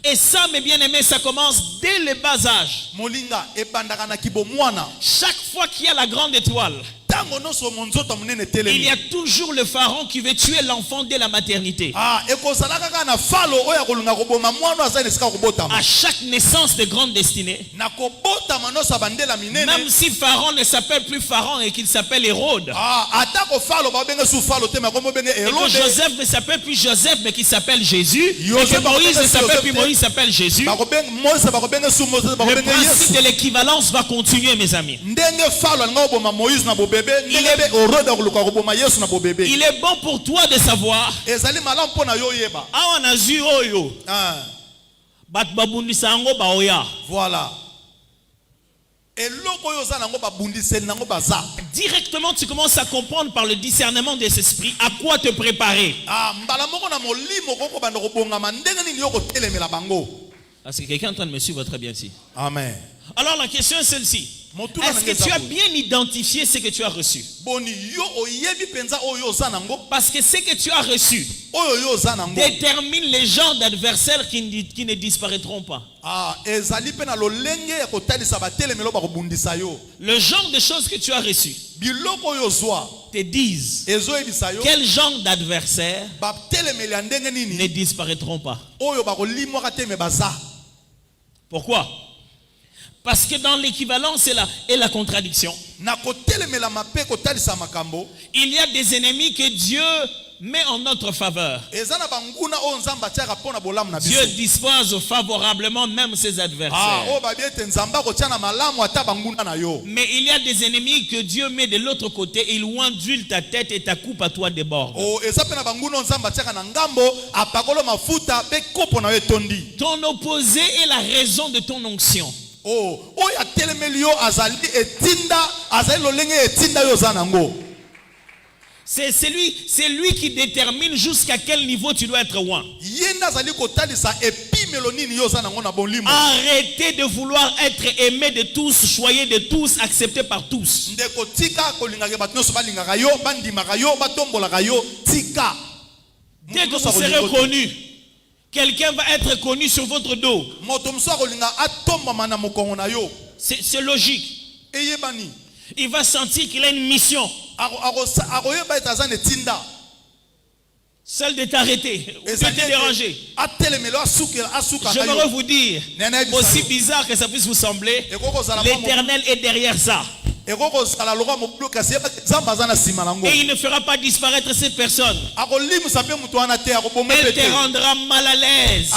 Et ça, mes bien-aimés, ça commence dès le bas âge. Molinga ebandaka na kibomwana. Chaque fois qu'il y a la grande étoile, Tango noso monzoto munene il telemi. y a toujours le pharaon qui veut tuer l'enfant dès la maternité. Ekozala kaka na falo oyo akolunga koboma mwana aza esika kobotama. À chaque naissance de grande destinée, Na kobotama noso bandela minene. même si Pharaon ne s'appelle plus Pharaon et qu'il s'appelle Hérode, Atako falo babenge su falo te makombo benge et que Hérode. Joseph ne s'appelle plus Joseph mais qu'il s'appelle Jésus, et Joseph que Moïse ne Joseph s'appelle plus Joseph. Moïse, s'appelle Jésus, Bakobenge Mose bakobenge su Mose le bakobenge principe Yesu. de l'équivalence va continuer, mes amis. Ndenge falo alinga koboma Moïse na bobebe, ndenge be Hérode akoluka koboma Yesu na bobebe. Il est bon pour toi de savoir, Ezali malamu mpona yo yeba. awa nazwi oyo, bato babundisa yango baoya. Voilà. Eloko oyo oza nango babundiseli nango baza. Directement, tu commences à comprendre par le discernement des esprits à quoi te préparer. Mbala moko na molimo koko banda kobongama ndenge nini yo kotelemela bango. Parce que quelqu'un est en train de me suivre très bien ici. Amen. Alors la question est celle-ci. Motu na Est-ce que ngeza tu as boye. bien identifié ce que tu as reçu? Boni yo oyebi penza oyo oza nango. Parce que ce que tu as reçu Oyo yo oza nango. détermine les genres d'adversaires qui ne disparaîtront pas. Ezali pe na lolenge ya kotalisa batelemelo bakobundisa yo. Le genre de choses que tu as reçu Biloko oyo zwa te disent ezoyebisa yo quel genre d'adversaires batelemeli ya ndenge ne nini disparaîtront pas. oyo bakolimwaka te me baza. Pourquoi? Parce que dans l'équivalence et la contradiction, Na kotelemela mape kotalisa makambo. il y a des ennemis que Dieu met en notre faveur. Eza na banguna oyo nzambe atiaka mpona bolamu na Dieu biso. dispose favorablement même ses adversaires. Oyo babi ete nzambe akotia na malamu ata banguna na yo. Mais il y a des ennemis que Dieu met de l'autre côté. Il ondule ta tête et ta coupe à toi déborde. Eza pe na banguna oyo nzambe atiaka na ngambo apakolo mafuta pe kopo na yo etondi. Ton opposé est la raison de ton onction. Oyo atelemeli yo azali etinda azali lolenge etinda yo oza nango. C'est lui qui détermine jusqu'à quel niveau tu dois être loin. Yenda azali kotalisa epimelo nini yo oza nango na bolimo. Arrêtez de vouloir être aimé de tous, choyé de tous, accepté par tous. Ndeko tika kolingaka bato nyonso balingaka yo bandimaka yo batombolaka yo tika. Dès que vous serez connu, quelqu'un va être connu sur votre dos. Moto mosusu akolinga atombama na mokongo na yo. C'est logique. Eyebani. Il va sentir qu'il a une mission. Akoyeba ete aza na etinda. Celle de t'arrêter, ou de te déranger. Atelemelo asuka. J'aimerais vous dire, aussi bizarre que ça puisse vous sembler, l'Éternel est derrière ça. Et il ne fera pas disparaître ces personnes. Elle te rendra mal à l'aise.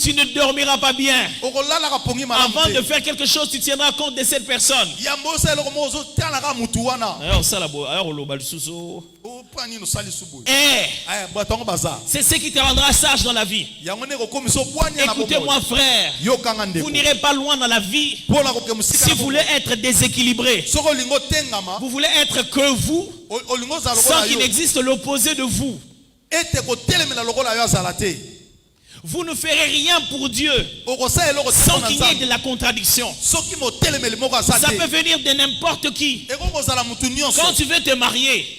Tu ne dormiras pas bien. Avant de faire quelque chose, tu tiendras compte de cette personne. C'est ce qui te rendra sage dans la vie. Écoutez-moi, frère. Vous n'irez pas loin dans la vie si vous voulez être déséquilibré. Vous voulez être que vous, sans qu'il n'existe l'opposé de vous. Vous ne ferez rien pour Dieu sans qu'il y ait de la contradiction. Ça peut venir de n'importe qui. Quand tu veux te marier,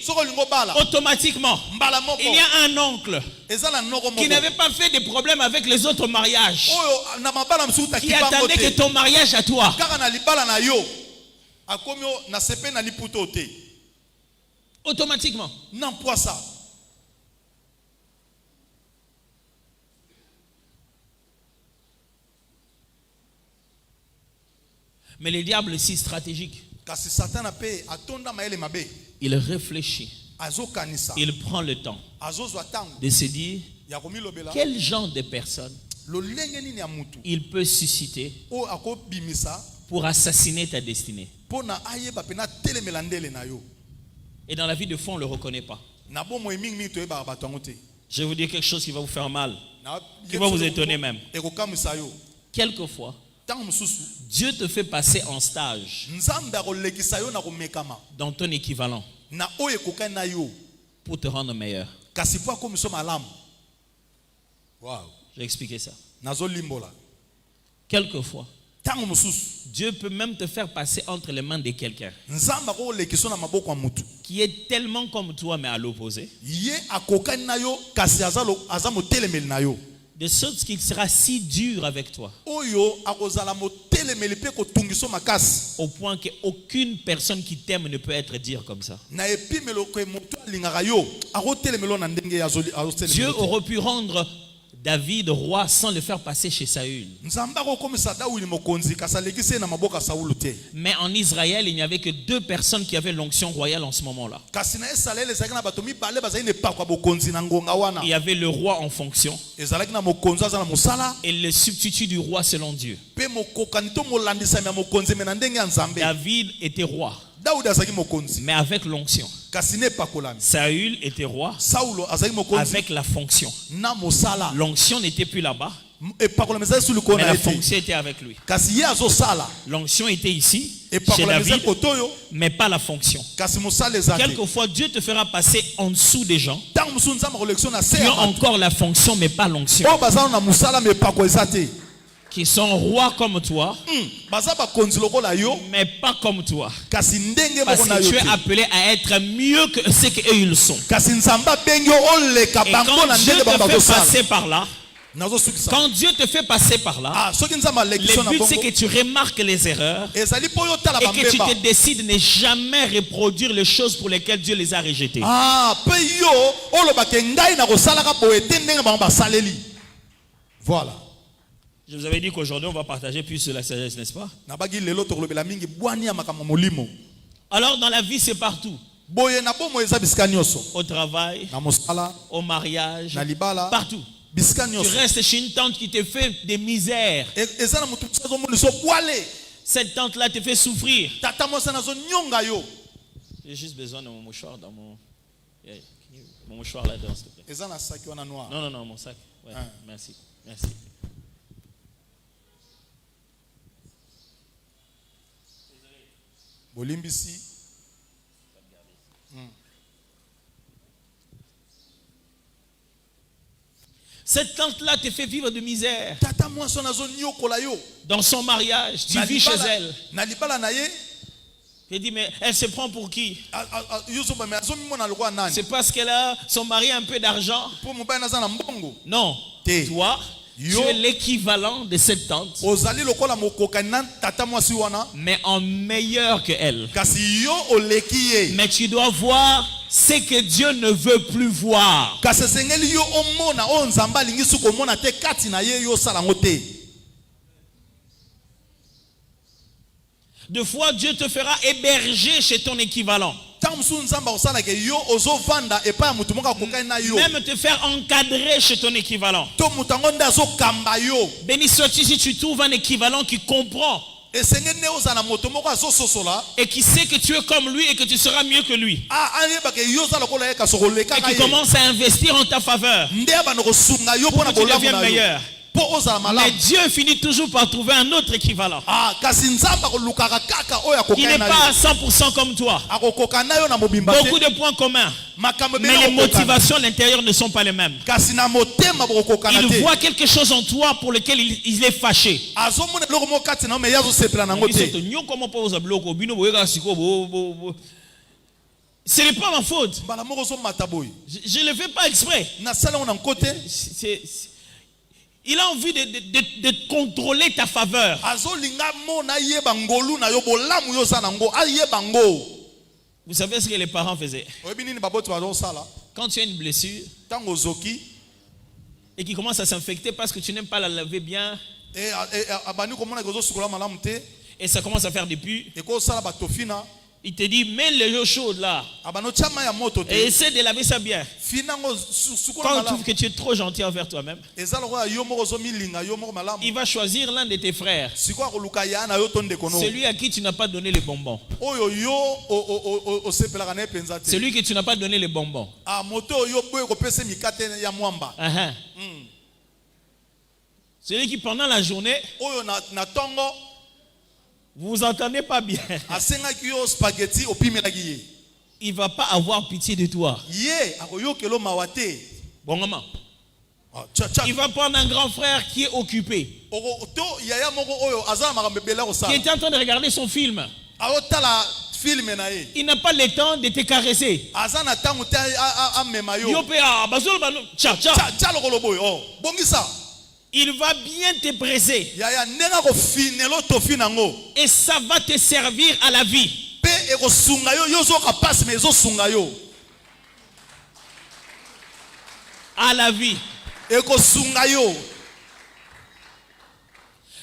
automatiquement, il y a un oncle qui n'avait pas fait de problème avec les autres mariages, qui attendait que ton mariage à toi. akomio na sepe na liputo te. Automatiquement. Nan poisa. Mais le diable est si stratégique. Kasi Satan ape atonda maele mabe. Il réfléchit. Azo kanisa. Il prend le temps Azo zwa tango. de se dire Ya komilobela. quel genre de personne Lo lenge nini ya mutu. il peut susciter O ako bimisa. pour assassiner ta destinée. Pona ayeba pena telemela ndele na yo. Et dans la vie de foi, on ne le reconnaît pas. Na bomo mingi mingi to eba bato yango te. Je vais vous dire quelque chose qui va vous faire mal, Na qui va vous étonner même. Ekokamisa yo. Quelquefois, Tango mususu. Dieu te fait passer en stage Nzambe akolekisa yo na komekama. dans ton équivalent Na o ekokani na yo. pour te rendre meilleur. Kasi po akomiso malamu. Wow. Je vais expliquer ça. Nazo limbola. Quelquefois, Tango mususu. Dieu peut même te faire passer entre les mains de quelqu'un Nzambe akolekisa na maboko ya mutu. qui est tellement comme toi mais à l'opposé, Ye akokani na yo kasi azamo telemeli na yo. de sorte qu'il sera si dur avec toi Oyo akozala mo telemeli pe ko tungiso makasi. au point qu'aucune personne qui t'aime ne peut être dire comme ça. Na epimelo ko mutu alingaka yo. Ako telemelo na ndenge azoli telemelo. Dieu aurait pu rendre David roi sans le faire passer chez Saül. Nzambe akokomisa Dawidi mokonzi kasi alekisi na maboka Saulo te. Mais en Israël, il n'y avait que 2 personnes qui avaient l'onction royale en ce moment-là. Kasi na Israel ezalaki na bato mibale bazali ne pakwa bokonzi na ngonga wana. Il y avait le roi en fonction Ezalaki na mokonzi aza na musala et le substitut du roi selon Dieu. pe mokokani to molandisa ya mokonzi me na ndenge ya Nzambe. David était roi, Dawidi azalaki mokonzi mais avec l'onction. kasi ne pakolami. Saül était roi Saulo azalaki mokonzi avec la fonction. na mosala. L'onction n'était plus là-bas, Epakolami ezali sulu ko mais na la ete. fonction était avec lui. Kasi ye azosala. L'onction était ici, chez Epakolami ezali David, kotoyo mais pas la fonction. kasi mosala ezali. Quelquefois, Dieu te fera passer en dessous des gens Tango musu Nzambe akolekisa na se qui ya ont bato. encore la fonction, mais pas l'onction. Oyo bazala na musala me pako ezate. Qui sont rois comme toi, Baza bakonzi lokola yo mais pas comme toi. kasi ndenge Parce moko na que yo tu es te. appelé à être mieux que ce qu'eux ils sont. Kasi Nzambe abengi oleka Et bango quand na Dieu ndenge te bango fait bazosala. passer par là, Nazosukisa. quand Dieu te fait passer par là, Ah, soki Nzambe alekisa le na but bongo. c'est que tu remarques les erreurs Ezali po yo tala et que tu bambeba. te décides de ne jamais reproduire les choses pour lesquelles Dieu les a rejetées. Ah, pe yo olobake ngai na kosalaka boye te ndenge bango basaleli. Voilà. Je vous avais dit qu'aujourd'hui on va partager plus sur la sagesse, n'est-ce pas? Nabagi lelo tokolobela mingi bwani ya makambo molimo. Alors dans la vie c'est partout. Boye na bomo eza bisika nyonso. Au travail, Na mosala, au mariage, na libala, partout. bisika Tu nyonso. restes chez une tante qui te fait des misères. Eza na mutu tsazo moniso bwale. Cette tante-là te fait souffrir. Tata mosa nazo nyonga yo. J'ai juste besoin de mon mouchoir dans mon... Yeah, mon mouchoir là-dedans, s'il te plaît. Eza na saki wana noir. Non, non, non, mon sac. Ouais, Ah. merci. Merci. Bolimbisi. Cette tante-là te fait vivre de misère. Tata mosa nazo nyokola yo. Dans son mariage, tu vis chez elle. Na libala na ye. Je dis, mais elle se prend pour qui? Yuzo ba me azo mimona lokwa nani. C'est parce qu'elle a son mari a un peu d'argent? Po mobali naza na mbongo. Non. Te. Toi, Yo. tu es l'équivalent de cette tante, Ozali lokola mokokani na tata mwasi wana. mais en meilleur que elle. Kasi yo oleki ye. Mais tu dois voir ce que Dieu ne veut plus voir. Kasi esengeli yo omona o Nzambe alingi su komona te kati na ye yo osala yango te. De fois, Dieu te fera héberger chez ton équivalent. Tango mosusu Nzambe akosalaka yo ozovanda epai ya motu moko akokani na yo. Même te faire encadrer chez ton équivalent. To motu yango nde azokamba yo. Béni sois-tu si tu trouves un équivalent qui comprend Esengeli nde ozala na moto moko azososola. et qui sait que tu es comme lui et que tu seras mieux que lui. Ah, ayebaka yo oza lokola ye kasi Et okolekaka qui ye. commence à investir en ta faveur Nde abana kosunga yo mpona pour que tu bolamu deviennes na yo. meilleur. Po ozala Mais malamu. Dieu finit toujours par trouver un autre équivalent Ah, kasi Nzambe akolukaka kaka oyo qui n'est akokani na pas à yo. 100% comme toi. Akokoka na yo na mobimba Beaucoup te. de points communs, Makambo mais ebele les akokokana. motivations à l'intérieur ne sont pas les mêmes. Kasi na motema bokokana Il te. voit quelque chose en toi pour lequel il est fâché. Azomona eloko moko kati na yo me ye azosepela nango te. Ce n'est pas ma faute. Mbala moko ozomata boye. Je ne le fais pas exprès. Nasala ngo na nkote. Il a envie de contrôler ta faveur. azolinga mona yeba ngolu na yo bolamu yo za nango ayeba ngo. Vous savez ce que les parents faisaient? Oyebi nini baboti bazosala Quand tu as une blessure tango zoki et qui commence à s'infecter parce que tu n'aimes pas la laver bien abani komona gozo sukola malamu te et ça commence à faire des pus, ekosala batofina il te dit mets l'eau chaude là abano chama ya moto et te essaie de laver ça bien. finango sukola Quand tu malamu trouves que tu es trop gentil envers toi-même, ezala ko yo moko zo milinga yo moko malamu il va choisir l'un de tes frères, sikola koluka ya na yo tonde kono celui à qui tu n'as pas donné les bonbons, oyo yo osepelaka na penza te celui que tu n'as pas donné les bonbons. moto yo boye kopesa mikate ya mwamba Uh-huh. Celui qui pendant la journée, oyo na tongo vous vous entendez pas bien, asengaki yo spaghetti opimelaki ye il va pas avoir pitié de toi. ye akoyokelo mawa te. Bon maman, Tcha il va prendre un grand frère qui est occupé, to yaya moko oyo azala makambo ebele qui akosala est en train de regarder son film. aotala filme na ye Il n'a pas le temps de te caresser. aza na ntango te amema yo Yo pe bazolo bano cha cha. tya lokolo boye bongisa Il va bien te presser yaya ndenge akofinela tofi nango et ça va te servir à la vie. mpe ekosunga yo yo ozoyoka pasi me ezosunga yo À la vie. ekosunga yo.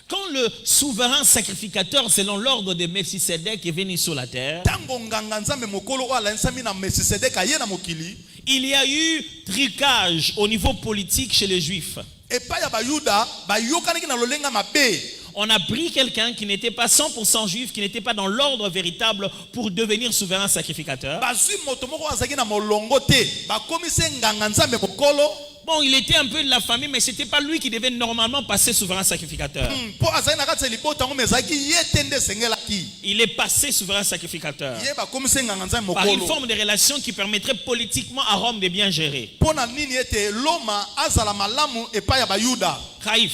Quand le souverain sacrificateur, selon l'ordre de Melchisedec, est venu sur la terre, Tango nganga nzambe mokolo oyo alanisami na Melchisedek aye na mokili il y a eu tricage au niveau politique chez les Juifs. epai ya bayuda bayokanaki na lolenga mabe. On a pris quelqu'un qui n'était pas 100% juif, qui n'était pas dans l'ordre véritable pour devenir souverain sacrificateur. bazwi moto moko azalaki na molongo te bakomise nganga nzambe mokolo. Bon, il était un peu de la famille, mais ce n'était pas lui qui devait normalement passer souverain sacrificateur. mpo azali na kati ya libota yango me ezalaki ye te nde esengelaki Il est passé souverain sacrificateur. ye bakomise nganga nzambe Par une mokolo forme de relation qui permettrait politiquement à Rome de bien gérer. mpo na nini ete loma azala malamu epai ya bayuda Caïphe,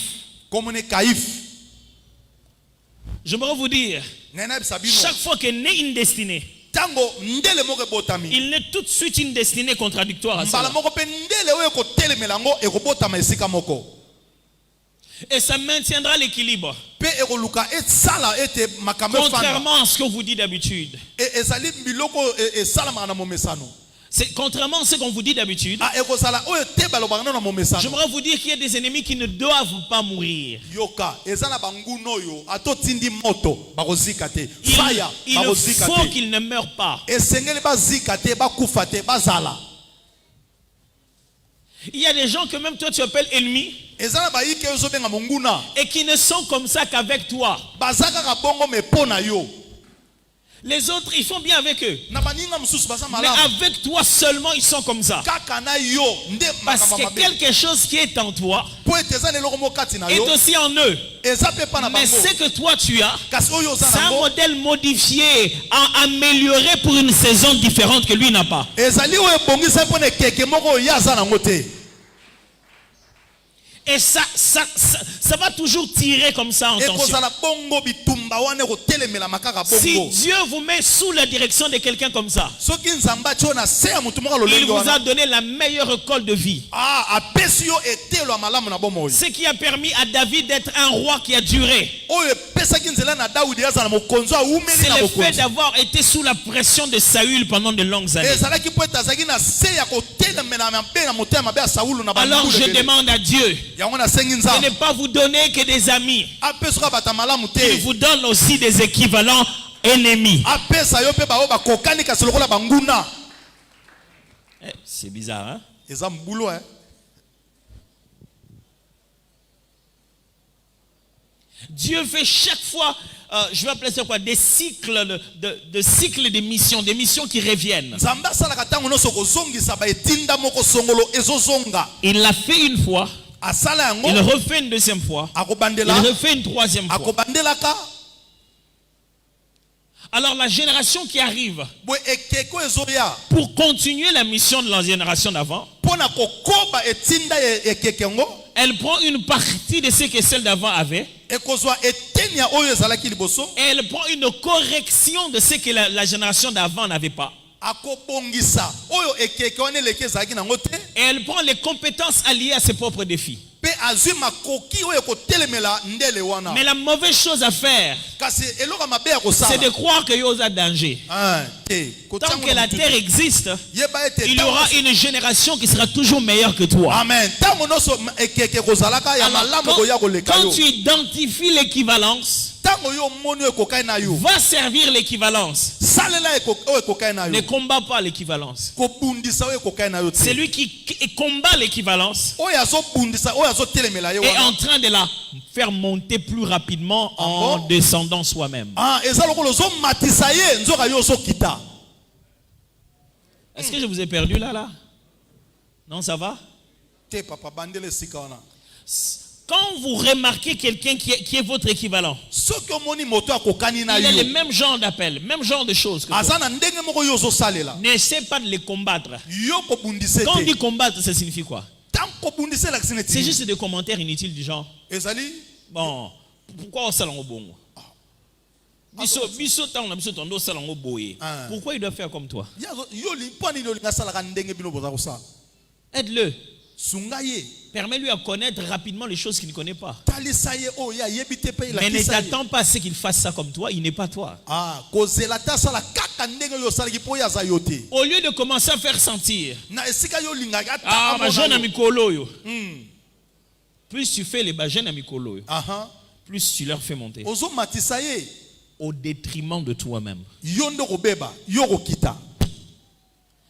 komone kaife. j'aimerais vous dire, ngai nayebisa bino chaque fois qu'il naît une destinée, ntango ndele moko ebotami il naît tout de suite une destinée contradictoire à mbala cela. moko mpe ndele oyo ekotelemela yango ekobotama esika moko Et ça maintiendra l'équilibre. mpe ekoluka esala ete makambo efanda Contrairement à ce qu'on vous dit d'habitude. ezali biloko esalamaka na momesano. Contrairement à ce qu'on vous dit d'habitude, ekozala oyo te balobaka nano na momesano. j'aimerais vous dire qu'il y a des ennemis qui ne doivent pas mourir. yoka eza na banguna oyo atotindi moto bakozika te faya Il bakozika faut te qu'ils ne meurent pas. esengeli bazika te bakufa te bazala. Il y a des gens que même toi tu appelles ennemis eza na bayike oyo ozobenga monguna et qui ne sont comme ça qu'avec toi. baza kaka bongo me mpo na yo. Les autres, ils font bien avec eux. na baninga mosusu baza Mais malamu avec toi seulement, ils sont comme ça. kaka na yo nde Parce makambo que mabe quelque chose qui est en toi mpo ete eza na eloko moko kati na est yo aussi en eux. eza mpe pa na Mais bango ce que toi tu as, kasi oyo oza c'est un nango modèle modifié, amélioré pour une saison différente que lui n'a pas. ezali oyo ebongisa mpo na ekeke moko oyo ye aza nango te. Et ça va toujours tirer comme ça en tension. ekozala bongo bitumba wana ekotelemela kaka Si bongo. Dieu vous met sous la direction de quelqu'un comme ça, soki nzambe ati oyo na se ya motu moko il lolenge vous a wana donné la meilleure école de vie. apesi yo etelo ya malamu na bomoi Ce qui a permis à David d'être un roi qui a duré. oyo epesaki nzela na Daudi azala mokonzi awumeli C'est na le fait bokonzi. d'avoir été sous la pression de Saül pendant de longues années. ezalaki mpo ete azalaki na se ya kotelemela mabe na motema mabe ya Saulu na Alors bangulu je ebele. demande à Dieu yango nasengi de nzambe ne pas vous donner que des amis. apesoka bata malamu Il te vous donne aussi des équivalents ennemis. apesa yo mpe bao bakokani kasi lokola banguna. C'est bizarre, hein? eza mbulo Dieu fait chaque fois, je vais appeler ça quoi, des cycles de cycles de missions, des missions qui reviennent. nzambe asalaka ntango nyonso kozongisa baetinda moko songolo ezozonga. Il l'a fait une fois, asala yango il refait une deuxième fois, il akobandela refait une troisième fois. akobandelaka Alors la génération qui arrive, boye ekeko ezoya pour continuer la mission de la génération d'avant, mpo na kokoba etinda ekeke yango elle prend une partie de ce que celle d'avant avait, ekozwa eteni ya oyo ezalaki liboso et elle prend une correction de ce que la génération d'avant n'avait pas. akobongisa oyo ekeke wana eleki ezalaki nango te Et elle prend les compétences alliées à ses propres défis. pe azwi makoki oyo kotelemela ndele wana. Mais la mauvaise chose à faire, Kasi eloko mabe ya c'est kosala. de croire qu'il y a danger. Te. Tant que la terre existe, Yeba ete il y aura une génération qui sera toujours meilleure que toi. Amen. Tango noso ekeke kozalaka ya Alors, malamu koya koleka quand yo. tu identifies l'équivalence, Tango yo moni ekokai na yo. va servir l'équivalence. Salela ekokai na Ne yo. combat pas l'équivalence. Kobundisa oyo ekokai na yo te. Celui qui combat l'équivalence Oyo azobundisa oyo azotelemela yo est wana. en train de la faire monter plus rapidement en bon? descendant soi-même. Eza lokolo zo matisa ye nzoka yo zo kita. Est-ce que je vous ai perdu là? Non, ça va? Te papa bandele sika wana. Quand vous remarquez quelqu'un qui est votre équivalent, Soki omoni moto akokani na il a le yo. même genre d'appel, même genre de choses que toi. Azana ndenge moko yo zo salela. N'essaie pas de les combattre. Yo kobundise Quand on dit te. combattre, ça signifie quoi? Tant kobundise la kisine C'est ti. juste des commentaires inutiles du genre. Ezali Bon, pourquoi on salon au bon? Ah. Pourquoi il doit faire comme toi? yo li poni lo linga sala ka ndenge bino boza kosala. Aide-le. Sunga ye. Permets-lui à connaître rapidement les choses qu'il ne connaît pas. Talisa ye o ya yebite pe la Mais ne kisa ye. t'attends pas à ce qu'il fasse ça comme toi, il n'est pas toi. Kozela ta sala kaka ndenge yo sala ki po ya za yote. Au lieu de commencer à faire sentir, Na esika yo linga ga ah, ma jeune ami Kolo yo. Hmm. Plus tu fais les bajeunes amis Kolo yo, Aha. plus tu leur fais monter. Ozo matisa ye. Au détriment de toi-même. Yo ndo kobeba, yo kokita.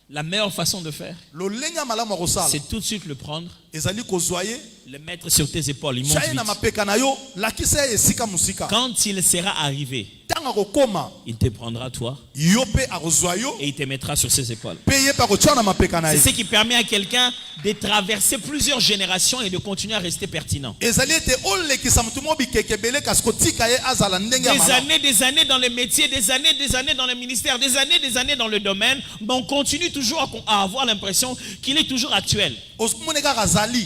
La meilleure façon de faire, Lo lenga malamu kosala. c'est tout de suite le prendre, Ezali kozwaye. le mettre sur tes épaules. Il monte Chaye na vite. mapeka na yo, la kisa ye esika musika. Quand il sera arrivé, Tanga kokoma, il te prendra toi yo pe akozwa yo, et il te mettra sur ses épaules. pe ye pa kotia na mapeka na C'est ye. ce qui permet à quelqu'un de traverser plusieurs générations et de continuer à rester pertinent. Ezali ete olekisa mutu mo bikekebele kasi kotika ye azala ndenge ya malamu. Des années dans le métier, des années dans le ministère, des années dans le domaine, mais on continue toujours à avoir l'impression qu'il est toujours actuel. Osumone kaka azali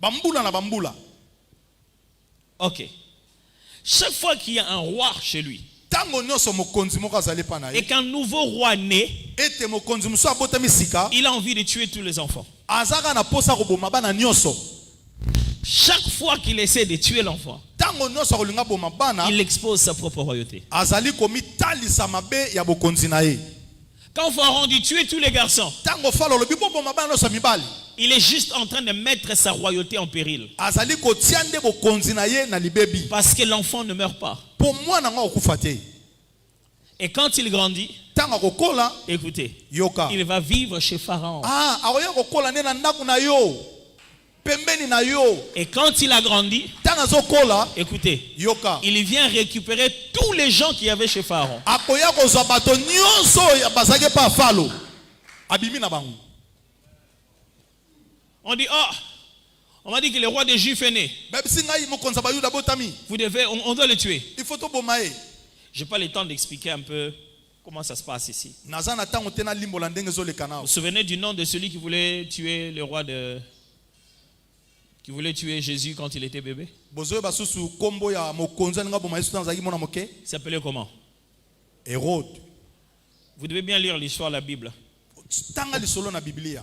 bambula na bambula. Ok. Chaque fois qu'il y a un roi chez lui Tango nyonso mokonzi moko azali pa na et ye. qu'un nouveau roi naît, Ete mokonzi musu abotami sika, il a envie de tuer tous les enfants. azaka na posa koboma bana nyonso. Chaque fois qu'il essaie de tuer l'enfant, Tango nyonso kolinga boma bana, il expose sa propre royauté. azali komitalisa mabe ya bokonzi na ye. Quand Pharaon dit tuer tous les garçons, Tango falo lobi boma bana nyonso mibali. il est juste en train de mettre sa royauté en péril. Azali kotia nde bokonzi na ye na libebi. Parce que l'enfant ne meurt pas. Po mwana nga okufa te. Et quand il grandit, Tango kokola écoutez, yoka. il va vivre chez Pharaon. Akoya kokola ne na ndaku na yo. Pembeni na yo. Et quand il a grandi, Tango zokola écoutez, yoka. il vient récupérer tous les gens qui avaient chez Pharaon. Akoya kozwa bato nyonso ya bazaki pa falo. Abimi na bango. On dit, oh, on m'a dit que le roi des Juifs est né. Bebisi ngai mokonzi ba yuda botami. On doit le tuer. Il faut to bomae. Je n'ai pas le temps d'expliquer un peu comment ça se passe ici. Naza na tango tena limbola ndenge zo le Vous kanao. vous souvenez du nom de celui qui voulait tuer le roi qui voulait tuer Jésus quand il était bébé? Bozoe basusu kombo ya mokonzi nga boma yesu tanzaki mona moke. Il s'appelait comment? Hérode. Vous devez bien lire l'histoire de la Bible. Tanga lisolo na Biblia.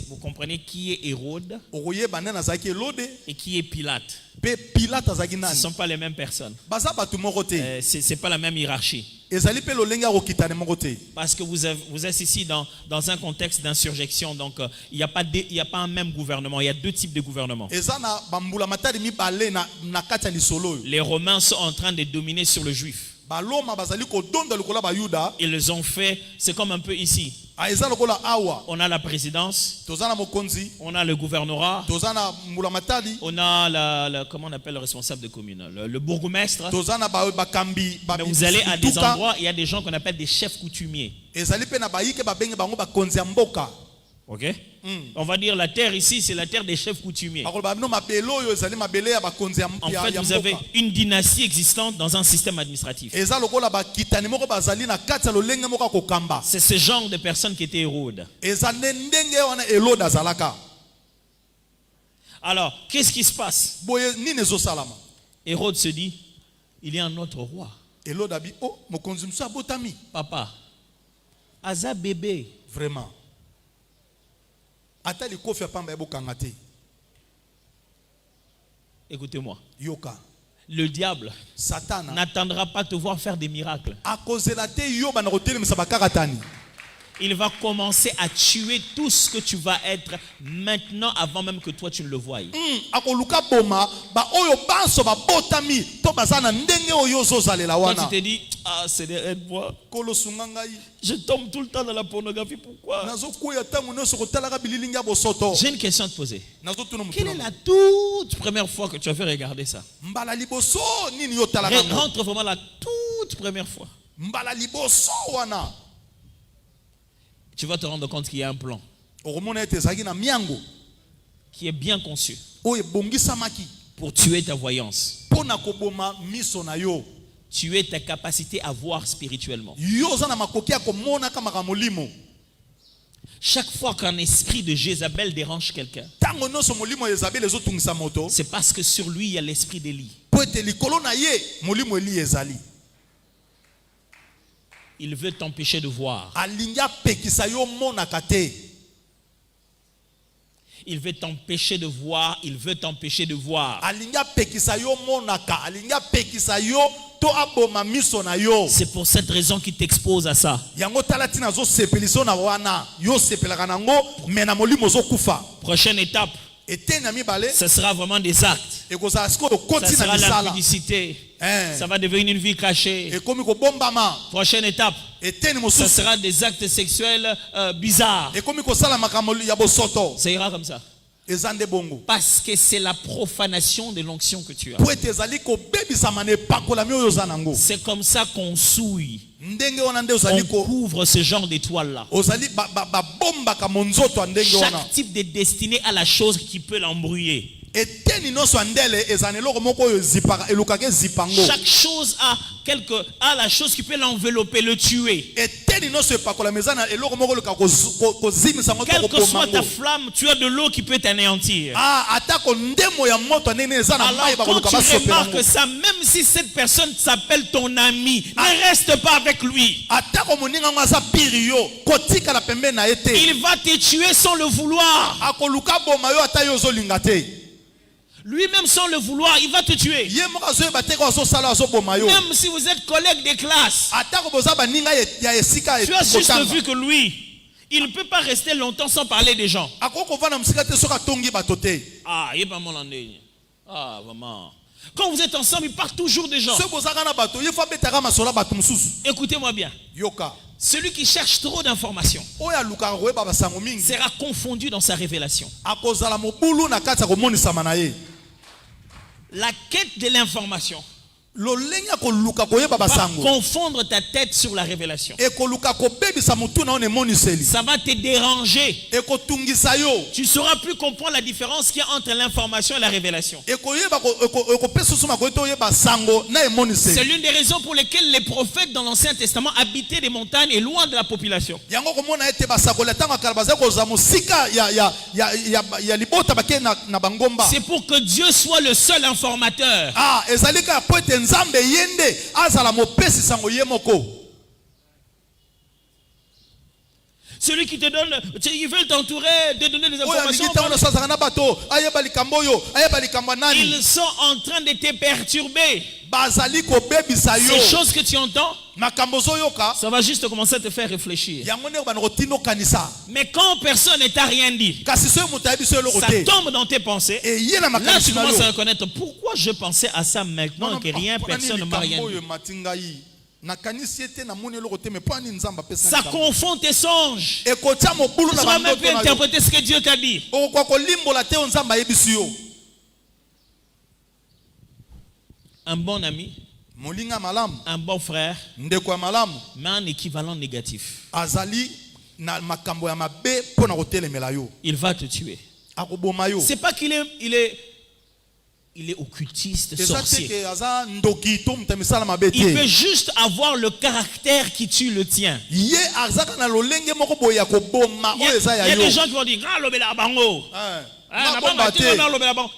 Vous comprenez qui est Hérode Okoye banana zaki Hérode et qui est Pilate. pe Pilate azaki Ce ne nani. sont pas les mêmes personnes. Baza batu moko te. Ce n'est pas la même hiérarchie. Ezali pe lolenga kokitane moko te. Parce que vous êtes ici dans un contexte d'insurrection. Donc, il n'y a pas un même gouvernement. Il y a deux types de gouvernements. Eza na bambula matari mibale na kati ya lisolo oyo. Les Romains sont en train de dominer sur le Juif. Baloma bazali kodonda lokola ba Yuda. Ils les ont fait, c'est comme un peu ici. Eza lokola awa. On a la présidence, Tozana mokonzi. on a le gouvernorat, Tozana mbula matari. on a comment on appelle le responsable de commune, le bourgmestre. Tozana bakambi. Mais vous allez à des endroits, il y a des gens qu'on appelle des chefs coutumiers. Ezali pe na bayike babenge bango bakonzi ya mboka. Ok? On va dire la terre ici, c'est la terre des chefs coutumiers. En fait, En fait, vous avez une dynastie existante dans un système administratif. C'est ce genre de personnes qui étaient Hérode. Alors, qu'est-ce qui se passe? Hérode se dit, il y a un autre roi. Papa, Aza bébé. Vraiment. Écoutez-moi. Yoka. Le diable Satan. n'attendra pas te voir faire des miracles. A cause de la te yo ba na kotelema sa bakaratani. Il va commencer à tuer tout ce que tu vas être maintenant avant même que toi tu ne le voies. Akoluka boma ba oyo banso ba botami to bazana ndenge oyo zozalela Quand wana. tu te dis, ah Seigneur, aide-moi. Kolo sungangai. Je tombe tout le temps dans la pornographie. Pourquoi? Nazo koya tangu no sokotalaka bililinga bosoto. J'ai une question à te poser. Nazo tuna Quelle est mutuna. la toute première fois que tu as fait regarder ça? Mbala liboso nini yo talaka. Rentre vraiment la toute première fois. Mbala liboso wana. Tu vas te rendre compte qu'il y a un plan Okomona ete zaki na miango. qui est bien conçu Oye bongisamaki. pour tuer ta voyance, Pona koboma miso na yo. tuer ta capacité à voir spirituellement. Yo za na makoki ya komona kama molimo. Chaque fois qu'un esprit de Jézabel dérange quelqu'un, Tango no so molimo Yezabel ezotungisa moto. c'est parce que sur lui il y a l'esprit d'Élie. Po ete likolo na ye molimo Eli ezali. Il veut t'empêcher de voir. Alinga pekisa yo monaka te. Il veut t'empêcher de voir. Il veut t'empêcher de voir. Alinga pekisa yo monaka. Alinga pekisa yo to aboma miso na yo. C'est pour cette raison qu'il t'expose à ça. Yango talati na zo sepeliso na wana. Yo sepelaka nango mena molimo zo kufa. Prochaine étape, Ete na mibale. ce sera vraiment des actes. E kozala siko Ça koti na sera misala. l'impudicité. Eh. Ça va devenir une vie cachée. E komi ko bombama. Prochaine étape, Ete ni ça mosusu. sera des actes sexuels bizarres. E komi ko sala makambo ya bosoto. Ça ira comme ça. Ezande bongo. Parce que c'est la profanation de l'onction que tu as. Po ete ezali ko bebisa mane pakola mi oyo zanango. C'est comme ça qu'on souille. Ndenge wana nde On ozali ko couvre ce genre d'étoile-là. ozali ba bomba ka monzoto ndenge wana. Chaque type de destiné a la chose qui peut l'embrouiller. Eteni no so ndele ezane loko moko oyo zipaka elukake zipango. Chaque chose a la chose qui peut l'envelopper, le tuer. Eteni no so epakola mezana eloko moko luka ko zimisa ngo Quelle to que soit ta ko flamme, tu as de l'eau qui peut t'anéantir. Ah atako ndemo ya moto ndenge ezana mai Alors ba quand luka tu ba sopela. remarques ça, même si cette personne s'appelle ton ami, ne reste pas avec lui. Atako moninga ngo asa piri yo kotika la pembe na ete. Il va te tuer sans le vouloir. Akoluka boma yo ata yo zo lingate. Lui-même sans le vouloir, il va te tuer. Ye moka zo ba teko zo sala zo boma yo. Même si vous êtes collègues de classe, Atako boza ba ninga ya esika tu as juste kotanga. vu que lui, il ne peut pas rester longtemps sans parler des gens. Akoko vana msika te soka tongi batote. Ah, il est pas mon landé. Ah, vraiment. Quand vous êtes ensemble, il parle toujours des gens. Ce bozaka na bato ye fa betaka masola bato mususu. Écoutez-moi bien. Yoka. Celui qui cherche trop d'informations Oya luka ko ba basango mingi. sera confondu dans sa révélation. Akozala mobulu na kati ya komonisa na ye. La quête de l'information Lolenge koluka koyeba va basango. confondre ta tête sur la révélation. E koluka ko bebisa mutu na one moniseli. Ça va te déranger. E ko tungisa yo. Tu ne sauras plus comprendre la différence qu'il y a entre l'information et la révélation. E koyeba ko peso suma ko to yeba sango na e C'est moniseli. l'une des raisons pour lesquelles les prophètes dans l'Ancien Testament habitaient des montagnes et loin de la population. Yango ko mona ete basakola tanga kalabaza ko za musika ya libota bake na bangomba. C'est pour que Dieu soit le seul informateur. Ah, ezalika po ete nzambe yende azala mopesi sango ye moko. Celui qui te donne, ils veulent t'entourer, te donner des informations. Ils sont en train de te perturber. Ces choses que tu entends, ça va juste commencer à te faire réfléchir. Mais quand personne ne t'a rien dit, ça tombe dans tes pensées. Là, tu commences à reconnaître pourquoi je pensais à ça maintenant et que rien, personne ne m'a rien dit. Ça confond tes songes. Tu ne sauras même plus interpréter ce que Dieu t'a dit. Un bon ami, un bon frère, mais un équivalent négatif. Il va te tuer. C'est pas qu'il est occultiste, sorcier. Il peut juste avoir le caractère qui tue le tien. Il y a des gens qui vont dire ah, lobela bango.